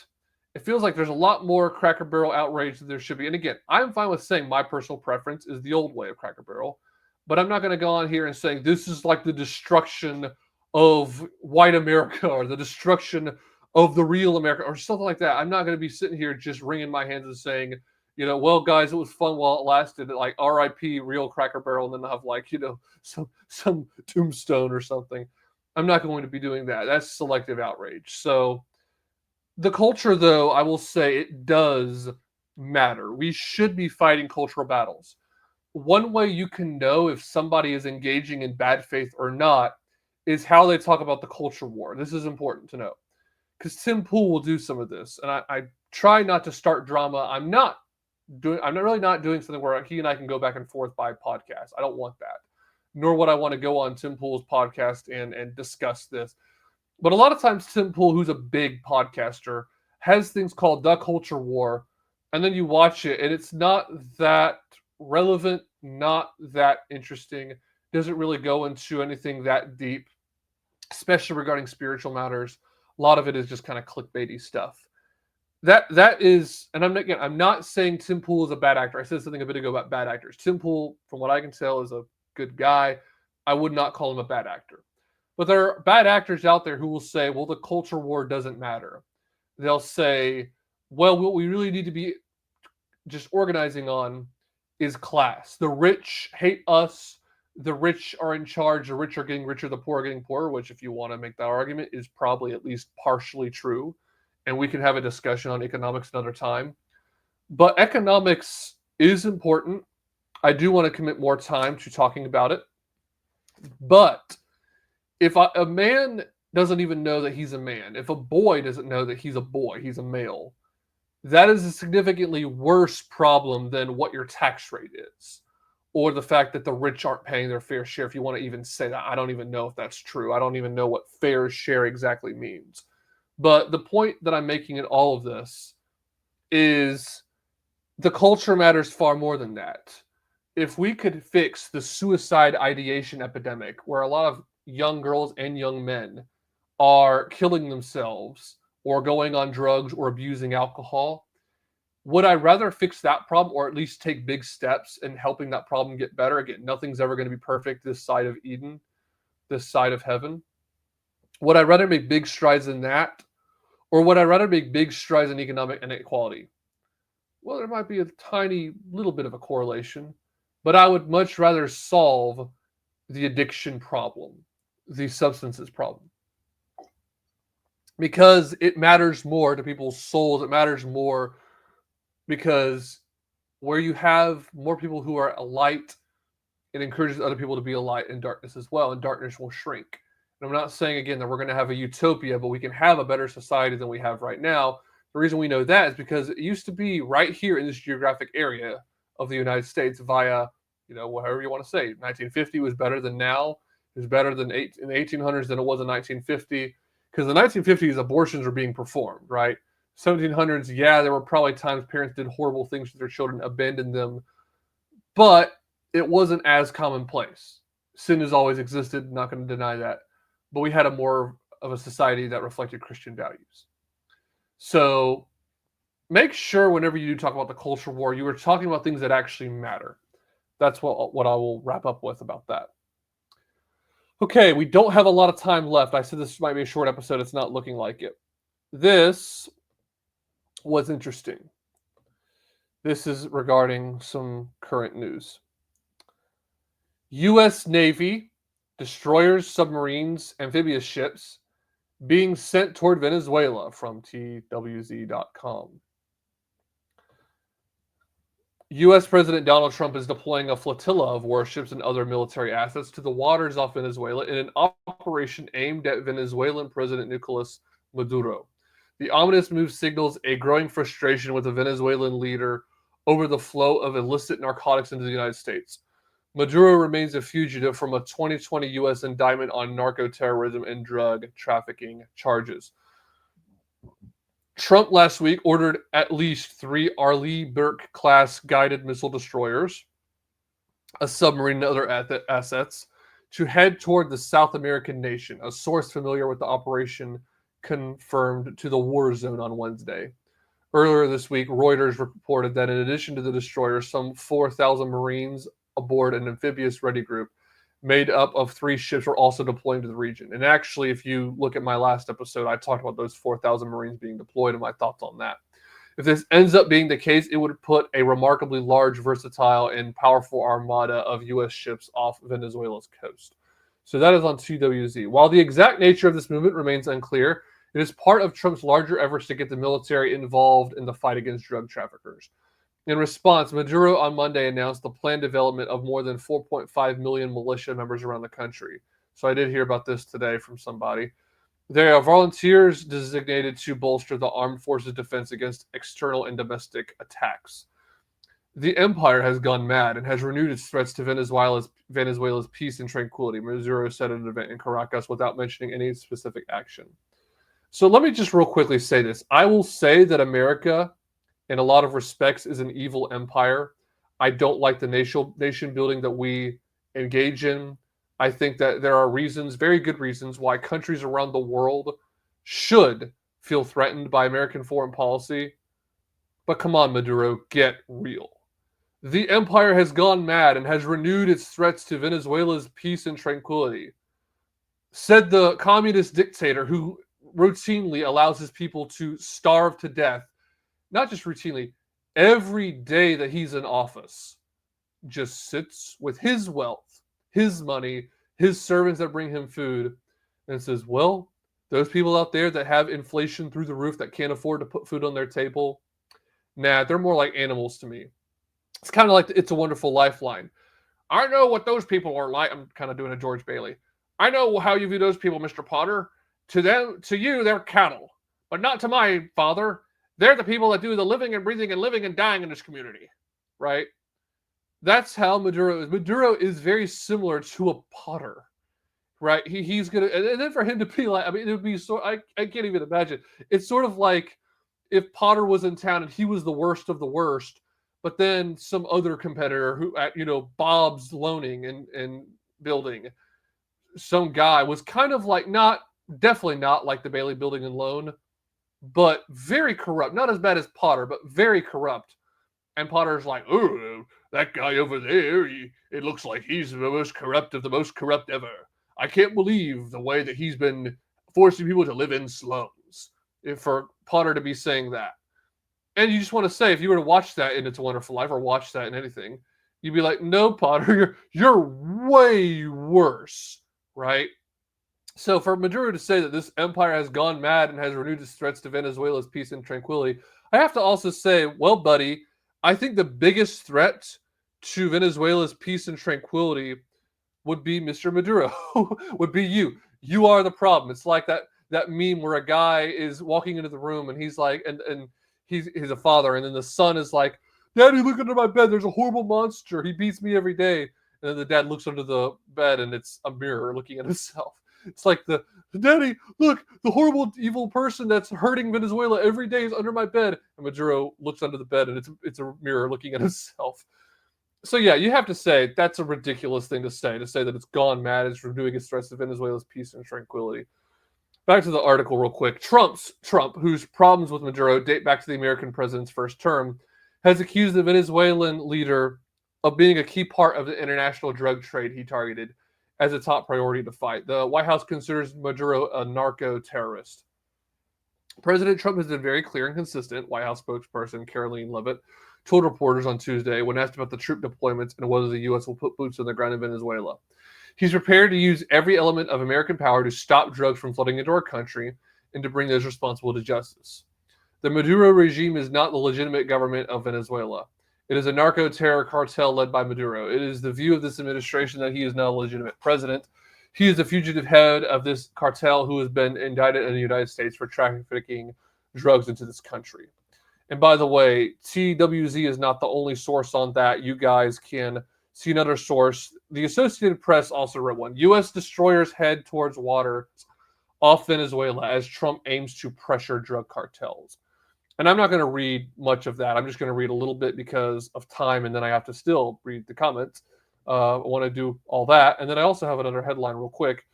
It feels like there's a lot more Cracker Barrel outrage than there should be. And again, I'm fine with saying my personal preference is the old way of Cracker Barrel, but I'm not going to go on here and say this is like the destruction of white America or the destruction of the real America or something like that. I'm not going to be sitting here just wringing my hands and saying, well, guys, it was fun while it lasted. Like R.I.P. real Cracker Barrel, and then have like, some tombstone or something. I'm not going to be doing that. That's selective outrage. So the culture, though, I will say it does matter. We should be fighting cultural battles. One way you can know if somebody is engaging in bad faith or not is how they talk about the culture war. This is important to know. Because Tim Pool will do some of this. And I try not to start drama. I'm not really not doing something where he and I can go back and forth by podcast. I don't want that. Nor would I want to go on Tim Pool's podcast and discuss this. But a lot of times Tim Pool, who's a big podcaster, has things called The Culture War. And then you watch it, and it's not that relevant, not that interesting. Doesn't really go into anything that deep, especially regarding spiritual matters. A lot of it is just kind of clickbaity stuff. That is, and I'm not saying Tim Pool is a bad actor. I said something a bit ago about bad actors. Tim Pool, from what I can tell, is a good guy. I would not call him a bad actor. But there are bad actors out there who will say, well, the culture war doesn't matter. They'll say, well, what we really need to be just organizing on is class. The rich hate us. The rich are in charge. The rich are getting richer. The poor are getting poorer, which, if you want to make that argument, is probably at least partially true. And we can have a discussion on economics another time. But economics is important. I do want to commit more time to talking about it. But if a man doesn't even know that he's a man, if a boy doesn't know that he's a boy, he's a male, that is a significantly worse problem than what your tax rate is. Or the fact that the rich aren't paying their fair share, if you want to even say that. I don't even know if that's true. I don't even know what fair share exactly means. But the point that I'm making in all of this is the culture matters far more than that. If we could fix the suicide ideation epidemic, where a lot of young girls and young men are killing themselves or going on drugs or abusing alcohol, would I rather fix that problem or at least take big steps in helping that problem get better? Again, nothing's ever going to be perfect this side of Eden, this side of heaven. Would I rather make big strides in that, or would I rather make big strides in economic inequality? Well, there might be a tiny little bit of a correlation, but I would much rather solve the addiction problem, the substances problem, because it matters more to people's souls. It matters more because where you have more people who are a light, it encourages other people to be a light in darkness as well, and darkness will shrink. And I'm not saying, again, that we're going to have a utopia, but we can have a better society than we have right now. The reason we know that is because it used to be right here in this geographic area of the United States via, whatever you want to say. 1950 was better than now. It was better than in the 1800s than it was in 1950. Because in the 1950s, abortions were being performed, right? 1700s, yeah, there were probably times parents did horrible things to their children, abandoned them, but it wasn't as commonplace. Sin has always existed, not going to deny that, but we had a more of a society that reflected Christian values. So make sure whenever you do talk about the culture war, you are talking about things that actually matter. That's what I will wrap up with about that. Okay, we don't have a lot of time left. I said this might be a short episode. It's not looking like it. This was interesting. This is regarding some current news. U.S. Navy destroyers, submarines, amphibious ships being sent toward Venezuela from TWZ.com. U.S. President Donald Trump is deploying a flotilla of warships and other military assets to the waters off Venezuela in an operation aimed at Venezuelan President Nicolas Maduro. The ominous move signals a growing frustration with the Venezuelan leader over the flow of illicit narcotics into the United States. Maduro remains a fugitive from a 2020 U.S. indictment on narco-terrorism and drug trafficking charges. Trump last week ordered at least 3 Arleigh Burke-class guided missile destroyers, a submarine and other assets, to head toward the South American nation. A source familiar with the operation confirmed to the War Zone on Wednesday. Earlier this week, Reuters reported that in addition to the destroyers, some 4,000 Marines aboard an amphibious ready group made up of 3 ships were also deploying to the region. And actually, if you look at my last episode, I talked about those 4,000 Marines being deployed and my thoughts on that. If this ends up being the case, it would put a remarkably large, versatile, and powerful armada of U.S. ships off Venezuela's coast. So that is on TWZ. While the exact nature of this movement remains unclear, it is part of Trump's larger efforts to get the military involved in the fight against drug traffickers. In response, Maduro on Monday announced the planned development of more than 4.5 million militia members around the country. So I did hear about this today from somebody. They are volunteers designated to bolster the armed forces' defense against external and domestic attacks. The empire has gone mad and has renewed its threats to Venezuela's peace and tranquility, Maduro said at an event in Caracas without mentioning any specific action. So let me just real quickly say this. I will say that America, in a lot of respects, is an evil empire. I don't like the nation building that we engage in. I think that there are reasons, very good reasons, why countries around the world should feel threatened by American foreign policy. But come on, Maduro, get real. The empire has gone mad and has renewed its threats to Venezuela's peace and tranquility, said the communist dictator who routinely allows his people to starve to death. Not just routinely, every day that he's in office, just sits with his wealth, his money, his servants that bring him food, and says, well, those people out there that have inflation through the roof that can't afford to put food on their table, nah, they're more like animals to me. It's kind of like the It's a Wonderful Lifeline. I know what those people are like. I'm kind of doing a George Bailey. I know how you view those people, Mr. Potter. To you, they're cattle, but not to my father. They're the people that do the living and breathing and living and dying in this community, right? That's how Maduro is. Maduro is very similar to a Potter, right? He's gonna, and then for him to be like, I mean, it would be so. I can't even imagine. It's sort of like if Potter was in town and he was the worst of the worst, but then some other competitor who, at Bob's Loaning and Building, some guy was kind of like definitely not like the Bailey Building and Loan, but very corrupt. Not as bad as Potter, but very corrupt. And Potter's like, oh, that guy over there, it looks like he's the most corrupt of the most corrupt ever. I can't believe the way that he's been forcing people to live in slums. For Potter to be saying that. And you just want to say, if you were to watch that in It's a Wonderful Life or watch that in anything, you'd be like, no, Potter, you're way worse, right? So for Maduro to say that this empire has gone mad and has renewed its threats to Venezuela's peace and tranquility, I have to also say, well, buddy, I think the biggest threat to Venezuela's peace and tranquility would be Mr. Maduro, would be you. You are the problem. It's like that meme where a guy is walking into the room and he's like, and he's a father, and then the son is like, Daddy, look under my bed. There's a horrible monster. He beats me every day. And then the dad looks under the bed, and it's a mirror looking at himself. It's like Daddy, look, the horrible evil person that's hurting Venezuela every day is under my bed. And Maduro looks under the bed, and it's a mirror looking at himself. So yeah, you have to say that's a ridiculous thing to say that it's gone mad, it's renewing its threats to Venezuela's peace and tranquility. Back to the article real quick. Trump, whose problems with Maduro date back to the American president's first term, has accused the Venezuelan leader of being a key part of the international drug trade he targeted as a top priority to fight. The White House considers Maduro a narco-terrorist. President Trump has been very clear and consistent, White House spokesperson Caroline Leavitt told reporters on Tuesday when asked about the troop deployments and whether the U.S. will put boots on the ground in Venezuela. He's prepared to use every element of American power to stop drugs from flooding into our country and to bring those responsible to justice. The Maduro regime is not the legitimate government of Venezuela. It is a narco-terror cartel led by Maduro. It is the view of this administration that he is not a legitimate president. He is the fugitive head of this cartel who has been indicted in the United States for trafficking drugs into this country. And by the way, TWZ is not the only source on that. You guys can see another source. The Associated Press also wrote one. U.S. destroyers head towards water off Venezuela as Trump aims to pressure drug cartels. And I'm not going to read much of that. I'm just going to read a little bit because of time, and then I have to still read the comments. I want to do all that. And then I also have another headline real quick.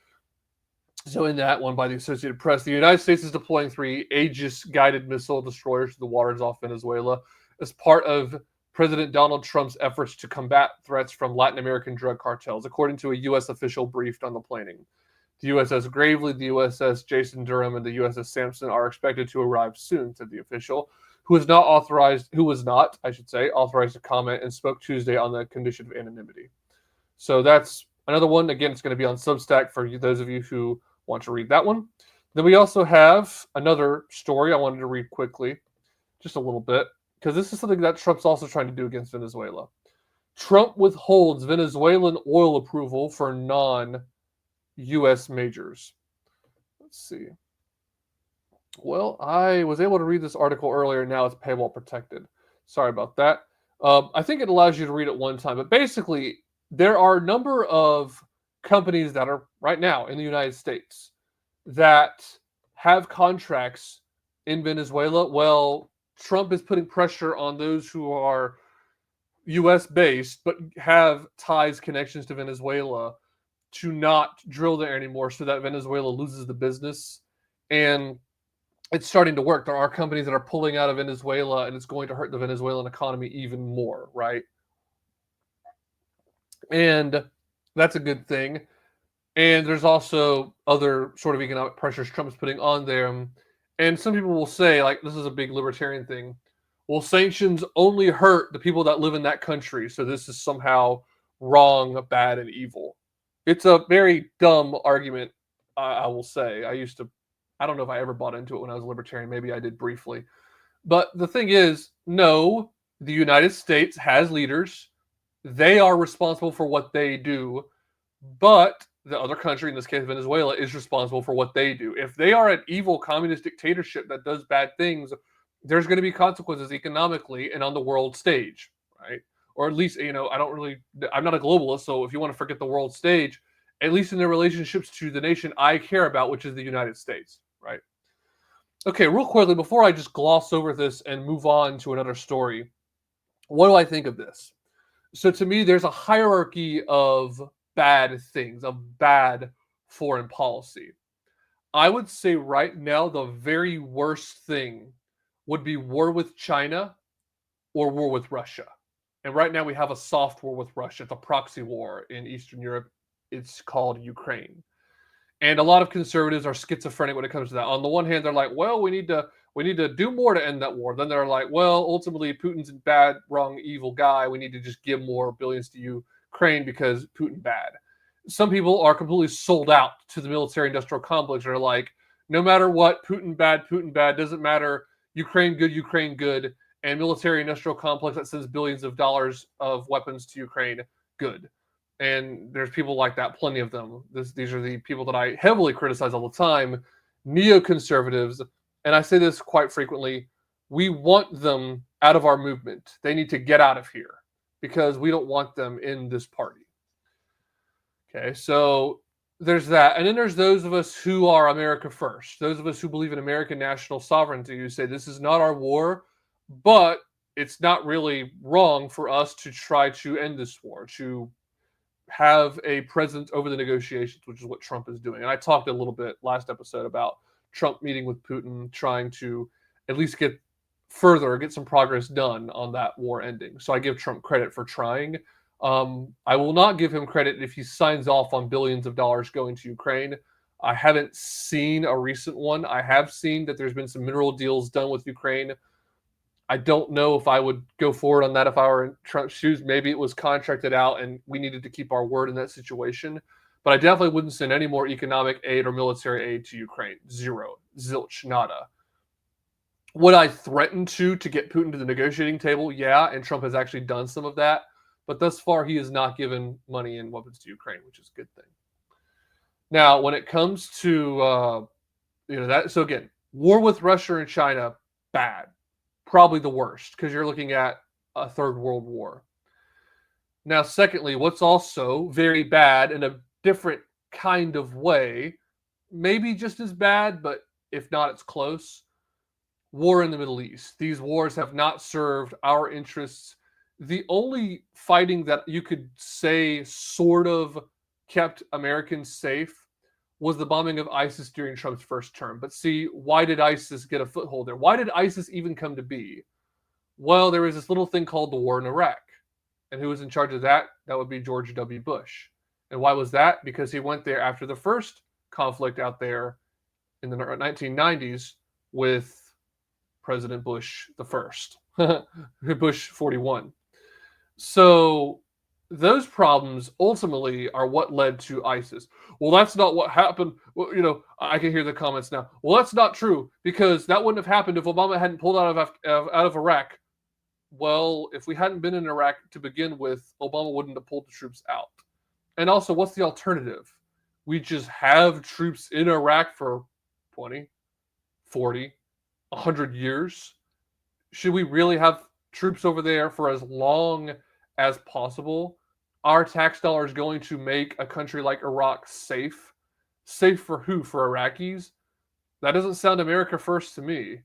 So in that one by the Associated Press, the United States is deploying 3 Aegis-guided missile destroyers to the waters off Venezuela as part of President Donald Trump's efforts to combat threats from Latin American drug cartels, according to a U.S. official briefed on the planning. The USS Gravely, the USS Jason Durham, and the USS Sampson are expected to arrive soon, said the official, who was not authorized to comment and spoke Tuesday on the condition of anonymity. So that's another one. Again, it's going to be on Substack for those of you who want to read that one. Then we also have another story I wanted to read quickly, just a little bit, because this is something that Trump's also trying to do against Venezuela. Trump withholds Venezuelan oil approval for non-U.S. majors. Let's see. Well, I was able to read this article earlier. Now it's paywall protected. Sorry about that. I think it allows you to read it one time. But basically, there are a number of companies that are right now in the United States that have contracts in Venezuela. Well, Trump is putting pressure on those who are U.S. based but have ties, connections to Venezuela to not drill there anymore so that Venezuela loses the business. And it's starting to work. There are companies that are pulling out of Venezuela, and it's going to hurt the Venezuelan economy even more, right? And that's a good thing. And there's also other sort of economic pressures Trump is putting on there. And some people will say, like, this is a big libertarian thing. Well, sanctions only hurt the people that live in that country. So this is somehow wrong, bad, and evil. It's a very dumb argument, I will say. I don't know if I ever bought into it when I was a libertarian. Maybe I did briefly. But the thing is, no, the United States has leaders. They are responsible for what they do. But the other country, in this case Venezuela, is responsible for what they do. If they are an evil communist dictatorship that does bad things, there's going to be consequences economically and on the world stage, right? Or at least, I'm not a globalist, so if you want to forget the world stage, at least in their relationships to the nation I care about, which is the United States, right? Okay, real quickly, before I just gloss over this and move on to another story, what do I think of this? So to me, there's a hierarchy of bad things, of bad foreign policy. I would say right now, the very worst thing would be war with China or war with Russia. And right now we have a soft war with Russia. It's a proxy war in Eastern Europe. It's called Ukraine. And a lot of conservatives are schizophrenic when it comes to that. On the one hand, they're like, well, we need to do more to end that war. Then they're like, well, ultimately Putin's a bad, wrong, evil guy. We need to just give more billions to Ukraine because Putin bad. Some people are completely sold out to the military-industrial complex. They're like, no matter what, Putin bad, doesn't matter. Ukraine good, and military-industrial complex that sends billions of dollars of weapons to Ukraine, good. And there's people like that, plenty of them. These are the people that I heavily criticize all the time, neoconservatives, and I say this quite frequently, we want them out of our movement. They need to get out of here because we don't want them in this party. Okay, so there's that. And then there's those of us who are America first, those of us who believe in American national sovereignty, who say this is not our war, but it's not really wrong for us to try to end this war, to have a presence over the negotiations, which is what Trump is doing. And I talked a little bit last episode about Trump meeting with Putin, trying to at least get some progress done on that war ending. So I give Trump credit for trying. I will not give him credit if he signs off on billions of dollars going to Ukraine. I haven't seen a recent one. I have seen that there's been some mineral deals done with Ukraine. I don't know if I would go forward on that if I were in Trump's shoes. Maybe it was contracted out and we needed to keep our word in that situation. But I definitely wouldn't send any more economic aid or military aid to Ukraine. Zero. Zilch. Nada. Would I threaten to get Putin to the negotiating table? Yeah, and Trump has actually done some of that. But thus far, he has not given money and weapons to Ukraine, which is a good thing. Now, when it comes to, that, so again, war with Russia and China, bad. Probably the worst, because you're looking at a third world war. Now, secondly, what's also very bad in a different kind of way, maybe just as bad, but if not, it's close. War in the Middle East. These wars have not served our interests. The only fighting that you could say sort of kept Americans safe was the bombing of ISIS during Trump's first term. But see, why did ISIS get a foothold there? Why did ISIS even come to be? Well, there was this little thing called the war in Iraq. And who was in charge of that? That would be George W. Bush. And why was that? Because he went there after the first conflict out there in the 1990s with President Bush the first, Bush 41. So those problems ultimately are what led to ISIS. Well, that's not what happened. Well, I can hear the comments now. Well, that's not true because that wouldn't have happened if Obama hadn't pulled out of Iraq. Well, if we hadn't been in Iraq to begin with, Obama wouldn't have pulled the troops out. And also, what's the alternative? We just have troops in Iraq for 20, 40, 100 years. Should we really have troops over there for as long as possible? Are tax dollars going to make a country like Iraq safe? Safe for who? For Iraqis? That doesn't sound America first to me.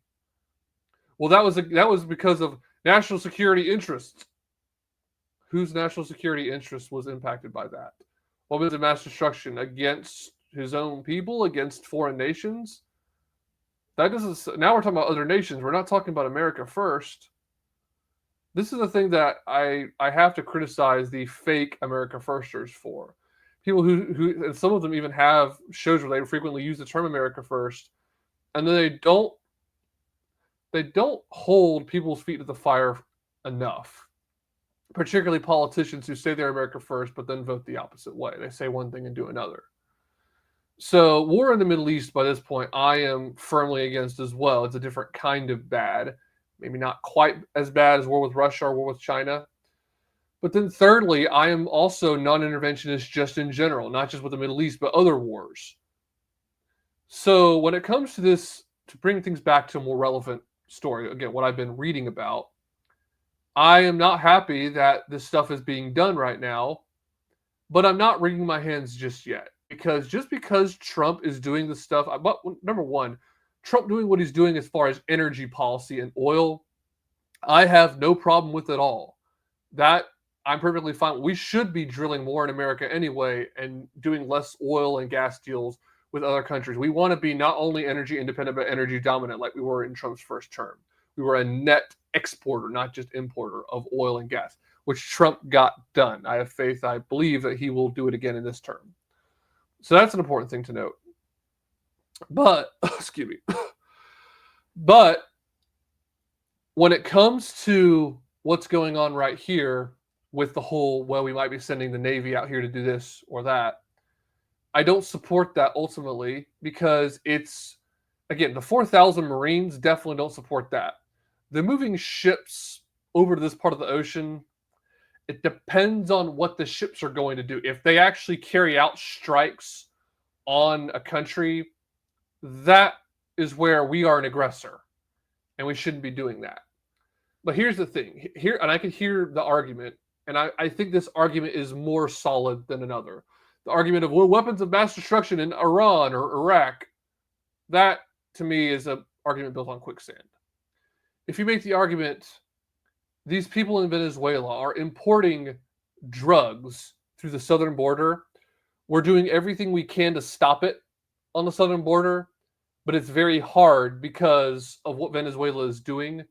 Well, that was because of national security interests. Whose national security interest was impacted by that? Weapons of mass destruction against his own people, against foreign nations? That doesn't. Now we're talking about other nations. We're not talking about America first. This is the thing that I have to criticize the fake America firsters for. People who and some of them even have shows where they frequently use the term America first, and then they don't hold people's feet to the fire enough. Particularly politicians who say they're America first, but then vote the opposite way. They say one thing and do another. So war in the Middle East, by this point, I am firmly against as well. It's a different kind of bad. Maybe not quite as bad as war with Russia or war with China. But then thirdly, I am also non-interventionist just in general, not just with the Middle East, but other wars. So when it comes to this, to bring things back to a more relevant story, again, what I've been reading about, I am not happy that this stuff is being done right now, but I'm not wringing my hands just yet. Because just because Trump is doing this stuff, but number one, Trump doing what he's doing as far as energy policy and oil, I have no problem with at all. That I'm perfectly fine. We should be drilling more in America anyway and doing less oil and gas deals with other countries. We want to be not only energy independent, but energy dominant like we were in Trump's first term. We were a net exporter, not just importer of oil and gas, which Trump got done. I have faith, I believe that he will do it again in this term. So that's an important thing to note. But, excuse me. But when it comes to what's going on right here with the whole, well, we might be sending the Navy out here to do this or that, I don't support that ultimately because it's, again, the 4,000 Marines definitely don't support that. The moving ships over to this part of the ocean, it depends on what the ships are going to do. If they actually carry out strikes on a country, that is where we are an aggressor. and we shouldn't be doing that. But here's the thing. Here, and I can hear the argument, and I think this argument is more solid than another. The argument of, well, weapons of mass destruction in Iran or Iraq, that to me is an argument built on quicksand. If you make the argument, these people in Venezuela are importing drugs through the southern border, we're doing everything we can to stop it on the southern border, but it's very hard because of what Venezuela is doing.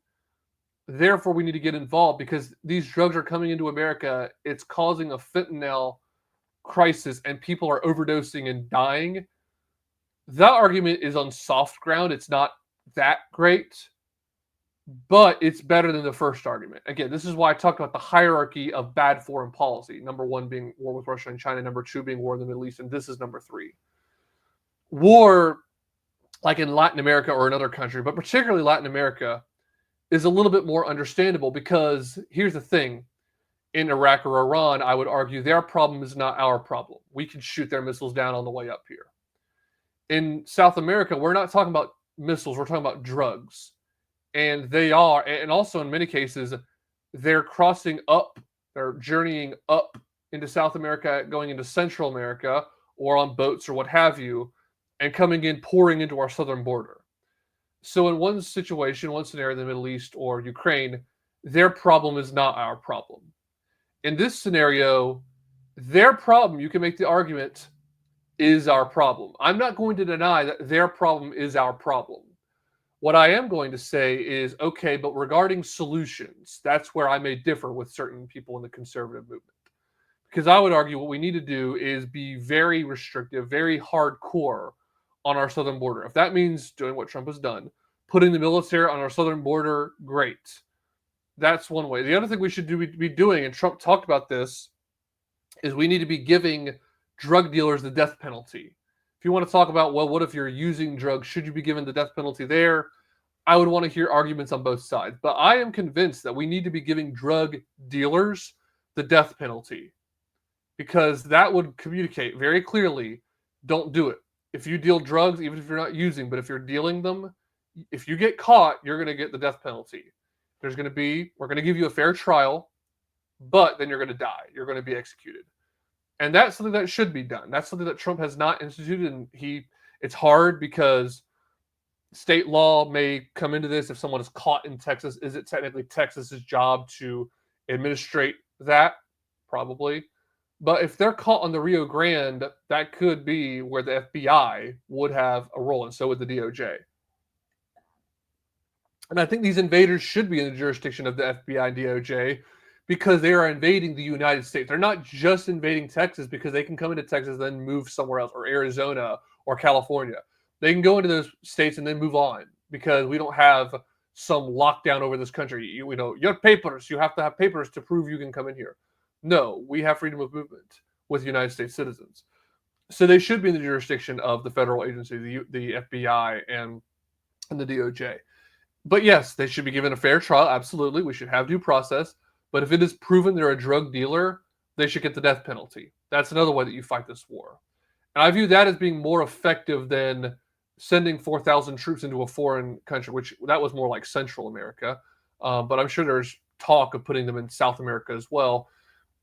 Therefore, we need to get involved because these drugs are coming into America. It's causing a fentanyl crisis and people are overdosing and dying. That argument is on soft ground. It's not that great, but it's better than the first argument. Again, this is why I talked about the hierarchy of bad foreign policy. Number one being war with Russia and China. Number two being war in the Middle East. And this is number three. War, like in Latin America or another country, but particularly Latin America, is a little bit more understandable because here's the thing. In Iraq or Iran, I would argue their problem is not our problem. We can shoot their missiles down on the way up here. In South America, we're not talking about missiles. We're talking about drugs. And they are, and also in many cases, they're crossing up, they're journeying up into South America, going into Central America, or on boats or what have you, and coming in, pouring into our southern border. So in one situation, one scenario in the Middle East or Ukraine, their problem is not our problem. In this scenario, their problem, you can make the argument, is our problem. I'm not going to deny that their problem is our problem. What I am going to say is, okay, but regarding solutions, that's where I may differ with certain people in the conservative movement. Because I would argue what we need to do is be very restrictive, very hardcore on our southern border. If that means doing what Trump has done, putting the military on our southern border, great. That's one way. The other thing we should be doing, and Trump talked about this, is we need to be giving drug dealers the death penalty. If you want to talk about, well, what if you're using drugs? Should you be given the death penalty there? I would want to hear arguments on both sides. But I am convinced that we need to be giving drug dealers the death penalty because that would communicate very clearly, don't do it. If you deal drugs, even if you're not using, but if you're dealing them, if you get caught, you're going to get the death penalty. We're going to give you a fair trial, but then you're going to die. You're going to be executed. And that's something that should be done. That's something that Trump has not instituted. And it's hard because state law may come into this. If someone is caught in Texas, is it technically Texas's job to administrate that? Probably. But if they're caught on the Rio Grande, that could be where the FBI would have a role, and so would the DOJ. And I think these invaders should be in the jurisdiction of the FBI and DOJ because they are invading the United States. They're not just invading Texas because they can come into Texas and then move somewhere else, or Arizona or California. They can go into those states and then move on because we don't have some lockdown over this country. You have papers. You have to have papers to prove you can come in here. No, we have freedom of movement with United States citizens. So they should be in the jurisdiction of the federal agency, the FBI and the DOJ. But yes, they should be given a fair trial. Absolutely. We should have due process. But if it is proven they're a drug dealer, they should get the death penalty. That's another way that you fight this war. And I view that as being more effective than sending 4,000 troops into a foreign country, which that was more like Central America. But I'm sure there's talk of putting them in South America as well.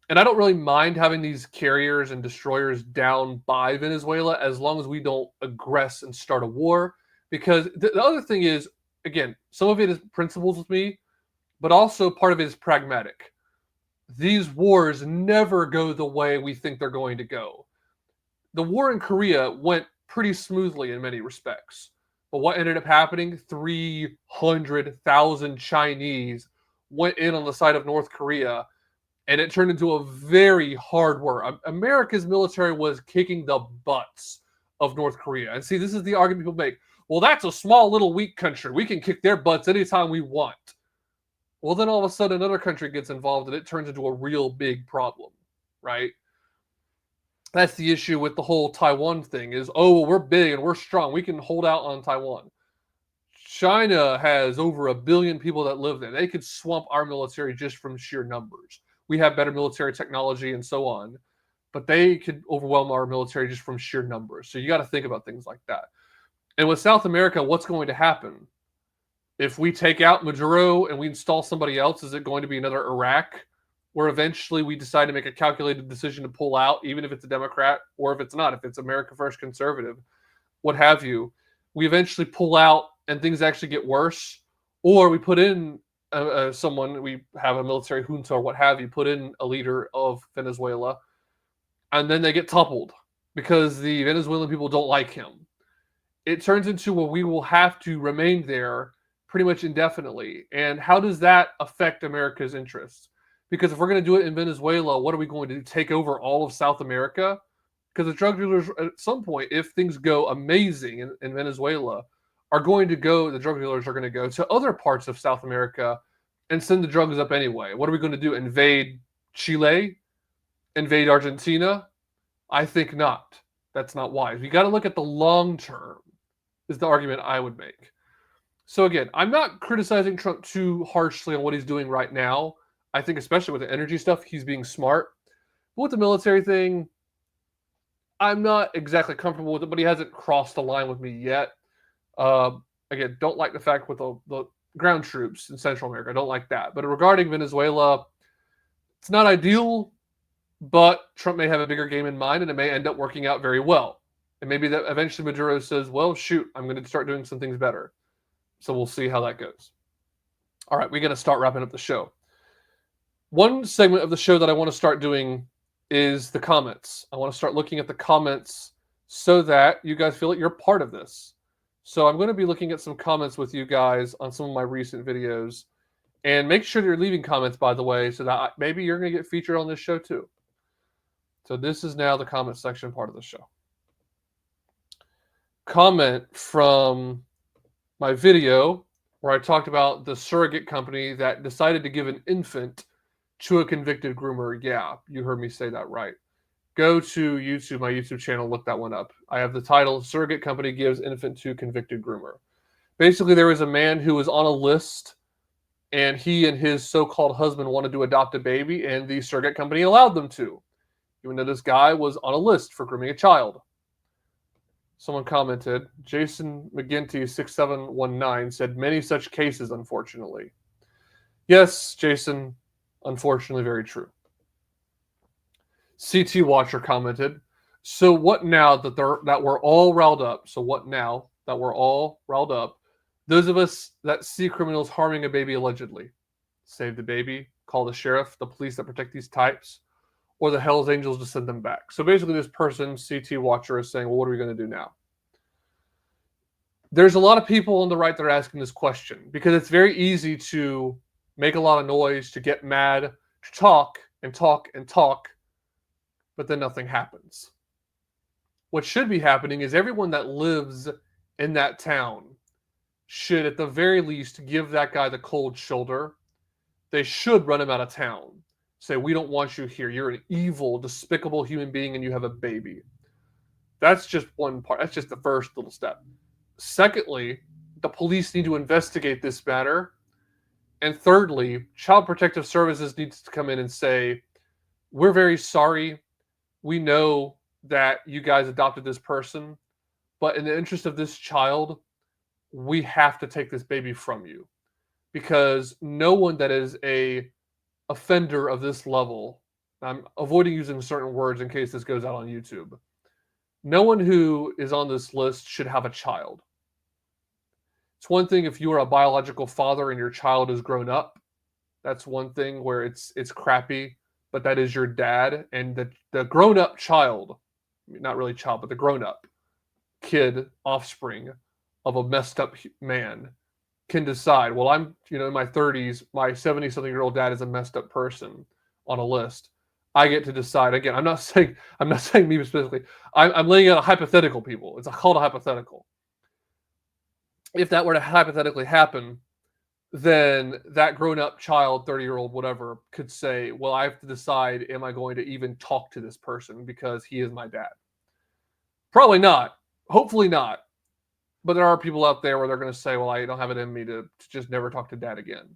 And I don't really mind having these carriers and destroyers down by Venezuela as long as we don't aggress and start a war. Because the other thing is, again, some of it is principles with me, but also part of it is pragmatic. These wars never go the way we think they're going to go. The war in Korea went pretty smoothly in many respects. But what ended up happening? 300,000 Chinese went in on the side of North Korea, and it turned into a very hard war. America's military was kicking the butts of North Korea. And see, this is the argument people make. Well, that's a small, little, weak country. We can kick their butts anytime we want. Well, then all of a sudden another country gets involved and it turns into a real big problem, right? That's the issue with the whole Taiwan thing is, oh, well, we're big and we're strong. We can hold out on Taiwan. China has over 1 billion people that live there. They could swamp our military just from sheer numbers. We have better military technology and so on, but they could overwhelm our military just from sheer numbers. So you got to think about things like that. And with South America, what's going to happen? If we take out Maduro and we install somebody else, is it going to be another Iraq where eventually we decide to make a calculated decision to pull out, even if it's a Democrat or if it's not, if it's America First conservative, what have you? We eventually pull out and things actually get worse, or we put in someone, we have a military junta or what have you, put in a leader of Venezuela, and then they get toppled because the Venezuelan people don't like him. It turns into where we will have to remain there pretty much indefinitely. And how does that affect America's interests? Because if we're going to do it in Venezuela, what are we going to do? Take over all of South America? Because the drug dealers, at some point, if things go amazing in Venezuela, the drug dealers are going to go to other parts of South America and send the drugs up anyway. What are we going to do? Invade Chile? Invade Argentina? I think not. That's not wise. We got to look at the long term, is the argument I would make. So again, I'm not criticizing Trump too harshly on what he's doing right now. I think especially with the energy stuff, he's being smart. But with the military thing, I'm not exactly comfortable with it, but he hasn't crossed the line with me yet. Again, don't like the fact with the ground troops in Central America. I don't like that. But regarding Venezuela, it's not ideal, but Trump may have a bigger game in mind, and it may end up working out very well. And maybe that eventually Maduro says, well, shoot, I'm going to start doing some things better. So we'll see how that goes. All right, we're going to start wrapping up the show. One segment of the show that I want to start doing is the comments. I want to start looking at the comments so that you guys feel like you're part of this. So I'm going to be looking at some comments with you guys on some of my recent videos. And make sure you're leaving comments, by the way, so that maybe you're going to get featured on this show too. So this is now the comment section part of the show. Comment from my video where I talked about the surrogate company that decided to give an infant to a convicted groomer. Yeah, you heard me say that right. Go to YouTube, my YouTube channel, look that one up. I have the title, Surrogate Company Gives Infant to Convicted Groomer. Basically, there was a man who was on a list, and he and his so-called husband wanted to adopt a baby, and the surrogate company allowed them to, even though this guy was on a list for grooming a child. Someone commented, Jason McGinty 6719 said, many such cases, unfortunately. Yes, Jason, unfortunately, very true. CT Watcher commented, so what now that we're all riled up? So what now that we're all riled up? Those of us that see criminals harming a baby allegedly, save the baby, call the sheriff, the police that protect these types, or the Hells Angels to send them back. So basically this person, CT Watcher, is saying, well, what are we going to do now? There's a lot of people on the right that are asking this question because it's very easy to make a lot of noise, to get mad, to talk and talk and talk, but then nothing happens. What should be happening is everyone that lives in that town should at the very least give that guy the cold shoulder. They should run him out of town. Say, we don't want you here. You're an evil, despicable human being and you have a baby. That's just one part. That's just the first little step. Secondly, the police need to investigate this matter. And thirdly, Child Protective Services needs to come in and say, we're very sorry. We know that you guys adopted this person, but in the interest of this child, we have to take this baby from you. Because no one that is a offender of this level, I'm avoiding using certain words in case this goes out on YouTube, no one who is on this list should have a child. It's one thing if you are a biological father and your child is grown up. That's one thing where it's crappy, but that is your dad. And the grown-up child, not really child, but the grown-up kid, offspring of a messed up man can decide, well, I'm in my 30s, my 70-something-year-old dad is a messed up person on a list. I get to decide. Again, I'm not saying me specifically. I'm laying out a hypothetical, people. It's called a hypothetical. If that were to hypothetically happen, then that grown-up child, 30-year-old, whatever, could say, well, I have to decide, am I going to even talk to this person because he is my dad? Probably not. Hopefully not. But there are people out there where they're going to say, well, I don't have it in me to just never talk to dad again.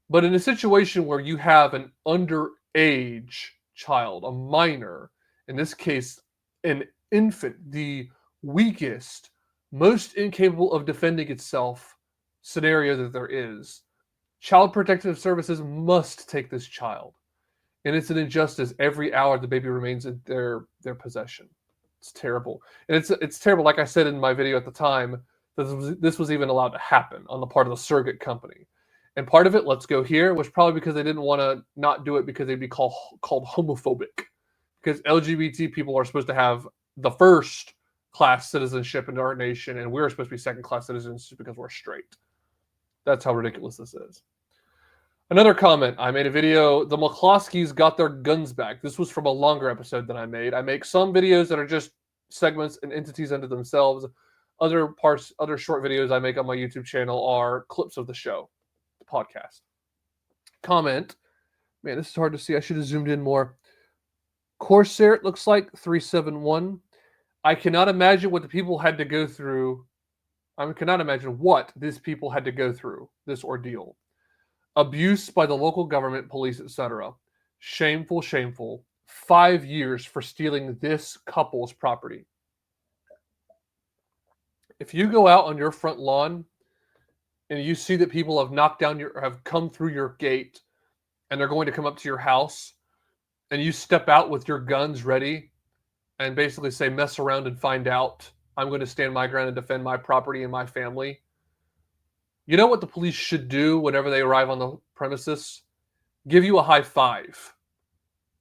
But in a situation where you have an underage child, a minor, in this case, an infant, the weakest, most incapable of defending itself scenario that there is. Child Protective Services must take this child. And it's an injustice every hour the baby remains in their possession. It's terrible. And it's terrible, like I said in my video at the time, that this was even allowed to happen on the part of the surrogate company. And part of it, let's go here, was probably because they didn't want to not do it because they'd be called homophobic. Because LGBT people are supposed to have the first class citizenship in our nation, and we're supposed to be second class citizens because we're straight. That's how ridiculous this is. Another comment, I made a video, the McCloskeys got their guns back. This was from a longer episode than I made. I make some videos that are just segments and entities unto themselves. Other short videos I make on my YouTube channel are clips of the show, the podcast. Comment, man, this is hard to see. I should have zoomed in more. Corsair, it looks like, 371. I cannot imagine what the people had to go through. I cannot imagine what these people had to go through, this ordeal. Abuse by the local government, police, etc. Shameful, shameful. 5 years for stealing this couple's property. If you go out on your front lawn and you see that people have come through your gate and they're going to come up to your house, and you step out with your guns ready and basically say, mess around and find out, I'm going to stand my ground and defend my property and my family. You know what the police should do whenever they arrive on the premises? Give you a high five.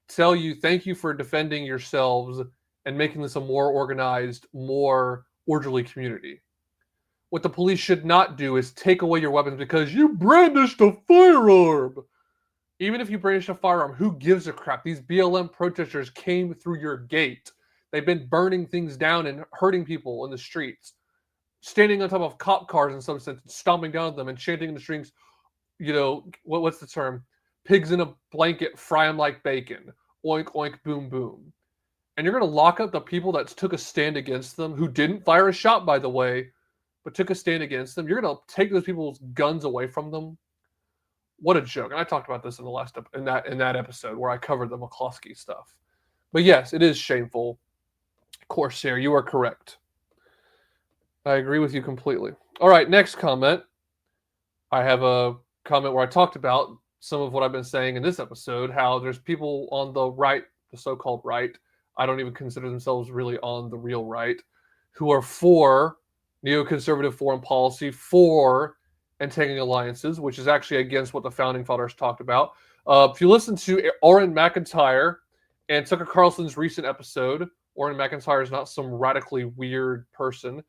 Tell you, thank you for defending yourselves and making this a more organized, more orderly community. What the police should not do is take away your weapons because you brandished a firearm. Even if you brandish a firearm, who gives a crap? These BLM protesters came through your gate. They've been burning things down and hurting people in the streets. Standing on top of cop cars in some sense, stomping down at them and chanting in the streets, what's the term? Pigs in a blanket, fry them like bacon. Oink, oink, boom, boom. And you're going to lock up the people that took a stand against them, who didn't fire a shot, by the way, but took a stand against them. You're going to take those people's guns away from them. What a joke. And I talked about this in that episode where I covered the McCloskey stuff. But yes, it is shameful. Corsair, you are correct. I agree with you completely. All right, next comment. I have a comment where I talked about some of what I've been saying in this episode, how there's people on the right, the so-called right, I don't even consider themselves really on the real right, who are for neoconservative foreign policy, for entangling alliances, which is actually against what the founding fathers talked about. If you listen to Orrin McIntyre and Tucker Carlson's recent episode, Orrin McIntyre is not some radically weird person.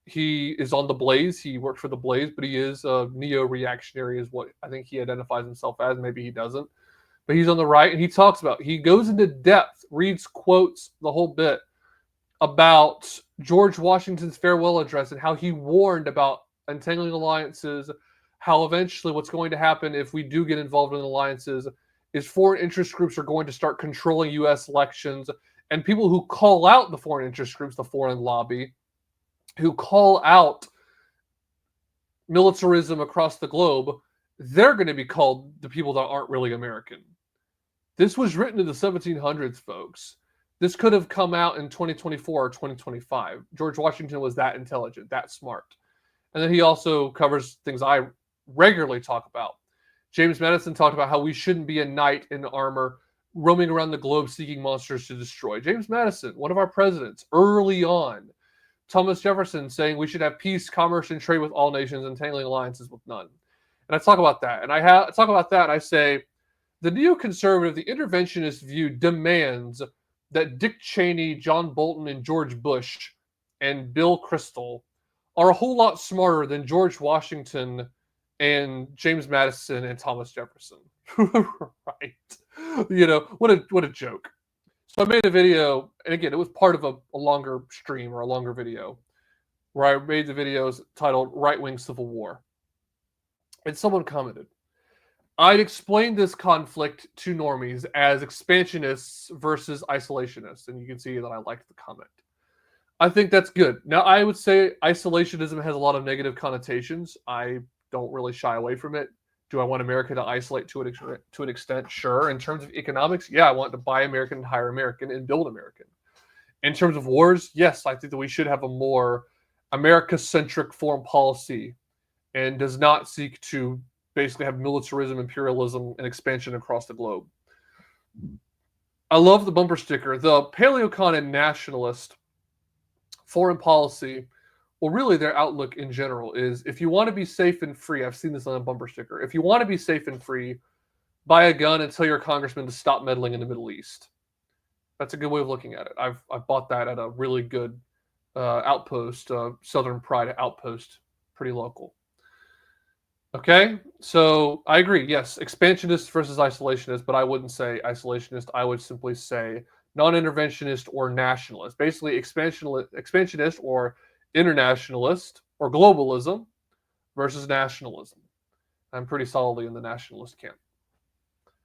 He is on The Blaze. He worked for The Blaze, but he is a neo-reactionary is what I think he identifies himself as. Maybe he doesn't. But he's on the right, and he goes into depth, reads quotes, the whole bit, about George Washington's farewell address and how he warned about entangling alliances, how eventually what's going to happen if we do get involved in alliances is foreign interest groups are going to start controlling U.S. elections, and people who call out the foreign interest groups, the foreign lobby, who call out militarism across the globe, they're going to be called the people that aren't really American. This was written in the 1700s, folks. This could have come out in 2024 or 2025. George Washington was that intelligent, that smart. And then he also covers things I regularly talk about. James Madison talked about how we shouldn't be a knight in armor roaming around the globe seeking monsters to destroy. James Madison, one of our presidents, early on. Thomas Jefferson saying we should have peace, commerce, and trade with all nations, entangling alliances with none. And I talk about that. And I say the neoconservative, the interventionist view demands that Dick Cheney, John Bolton, and George Bush and Bill Kristol are a whole lot smarter than George Washington and James Madison and Thomas Jefferson. Right. What a joke. So I made a video, and again, it was part of a longer stream or a longer video where I made the videos titled Right Wing Civil War. And someone commented, I'd explained this conflict to normies as expansionists versus isolationists. And you can see that I liked the comment. I think that's good. Now, I would say isolationism has a lot of negative connotations. I don't really shy away from it. Do I want America to isolate to an extent? Sure. In terms of economics, yeah, I want to buy American, hire American, and build American. In terms of wars, yes, I think that we should have a more America-centric foreign policy and does not seek to basically have militarism, imperialism, and expansion across the globe. I love the bumper sticker. The paleocon and nationalist foreign policy, well, really their outlook in general is, if you want to be safe and free, I've seen this on a bumper sticker, if you want to be safe and free, buy a gun and tell your congressman to stop meddling in the Middle East. That's a good way of looking at it. I've bought that at a really good outpost, Southern Pride outpost, pretty local. Okay, so I agree. Yes, expansionist versus isolationist, but I wouldn't say isolationist. I would simply say non-interventionist or nationalist. Basically, expansionist or internationalist or globalism versus nationalism. I'm pretty solidly in the nationalist camp.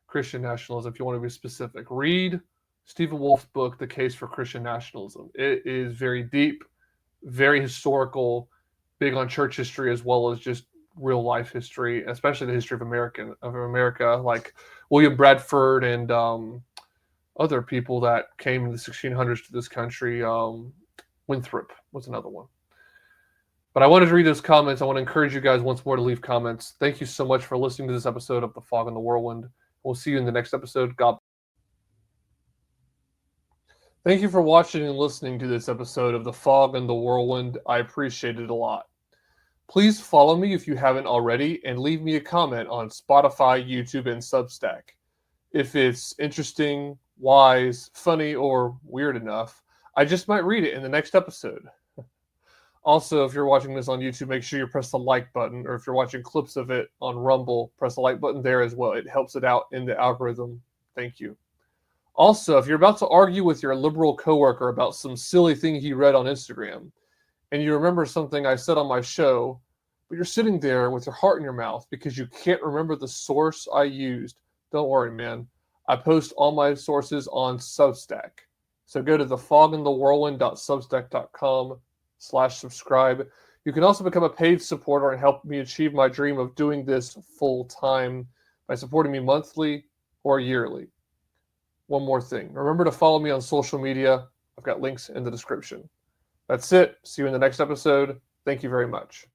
Christian nationalism, if you want to be specific. Read Stephen Wolf's book, The Case for Christian Nationalism. It is very deep, very historical, big on church history as well as just real life history, especially the history of America, like William Bradford and other people that came in the 1600s to this country. Winthrop was another one. But I wanted to read those comments. I want to encourage you guys once more to leave comments. Thank you so much for listening to this episode of The Fog and the Whirlwind. We'll see you in the next episode. God. Thank you for watching and listening to this episode of The Fog and the Whirlwind. I appreciate it a lot. Please follow me if you haven't already, and leave me a comment on Spotify, YouTube, and Substack. If it's interesting, wise, funny, or weird enough, I just might read it in the next episode. Also, if you're watching this on YouTube, make sure you press the like button, or if you're watching clips of it on Rumble, press the like button there as well. It helps it out in the algorithm. Thank you. Also, if you're about to argue with your liberal coworker about some silly thing he read on Instagram, and you remember something I said on my show, but you're sitting there with your heart in your mouth because you can't remember the source I used, don't worry, man. I post all my sources on Substack. So go to thefogandthewhirlwind.substack.com/subscribe. You can also become a paid supporter and help me achieve my dream of doing this full time by supporting me monthly or yearly. One more thing. Remember to follow me on social media. I've got links in the description. That's it. See you in the next episode. Thank you very much.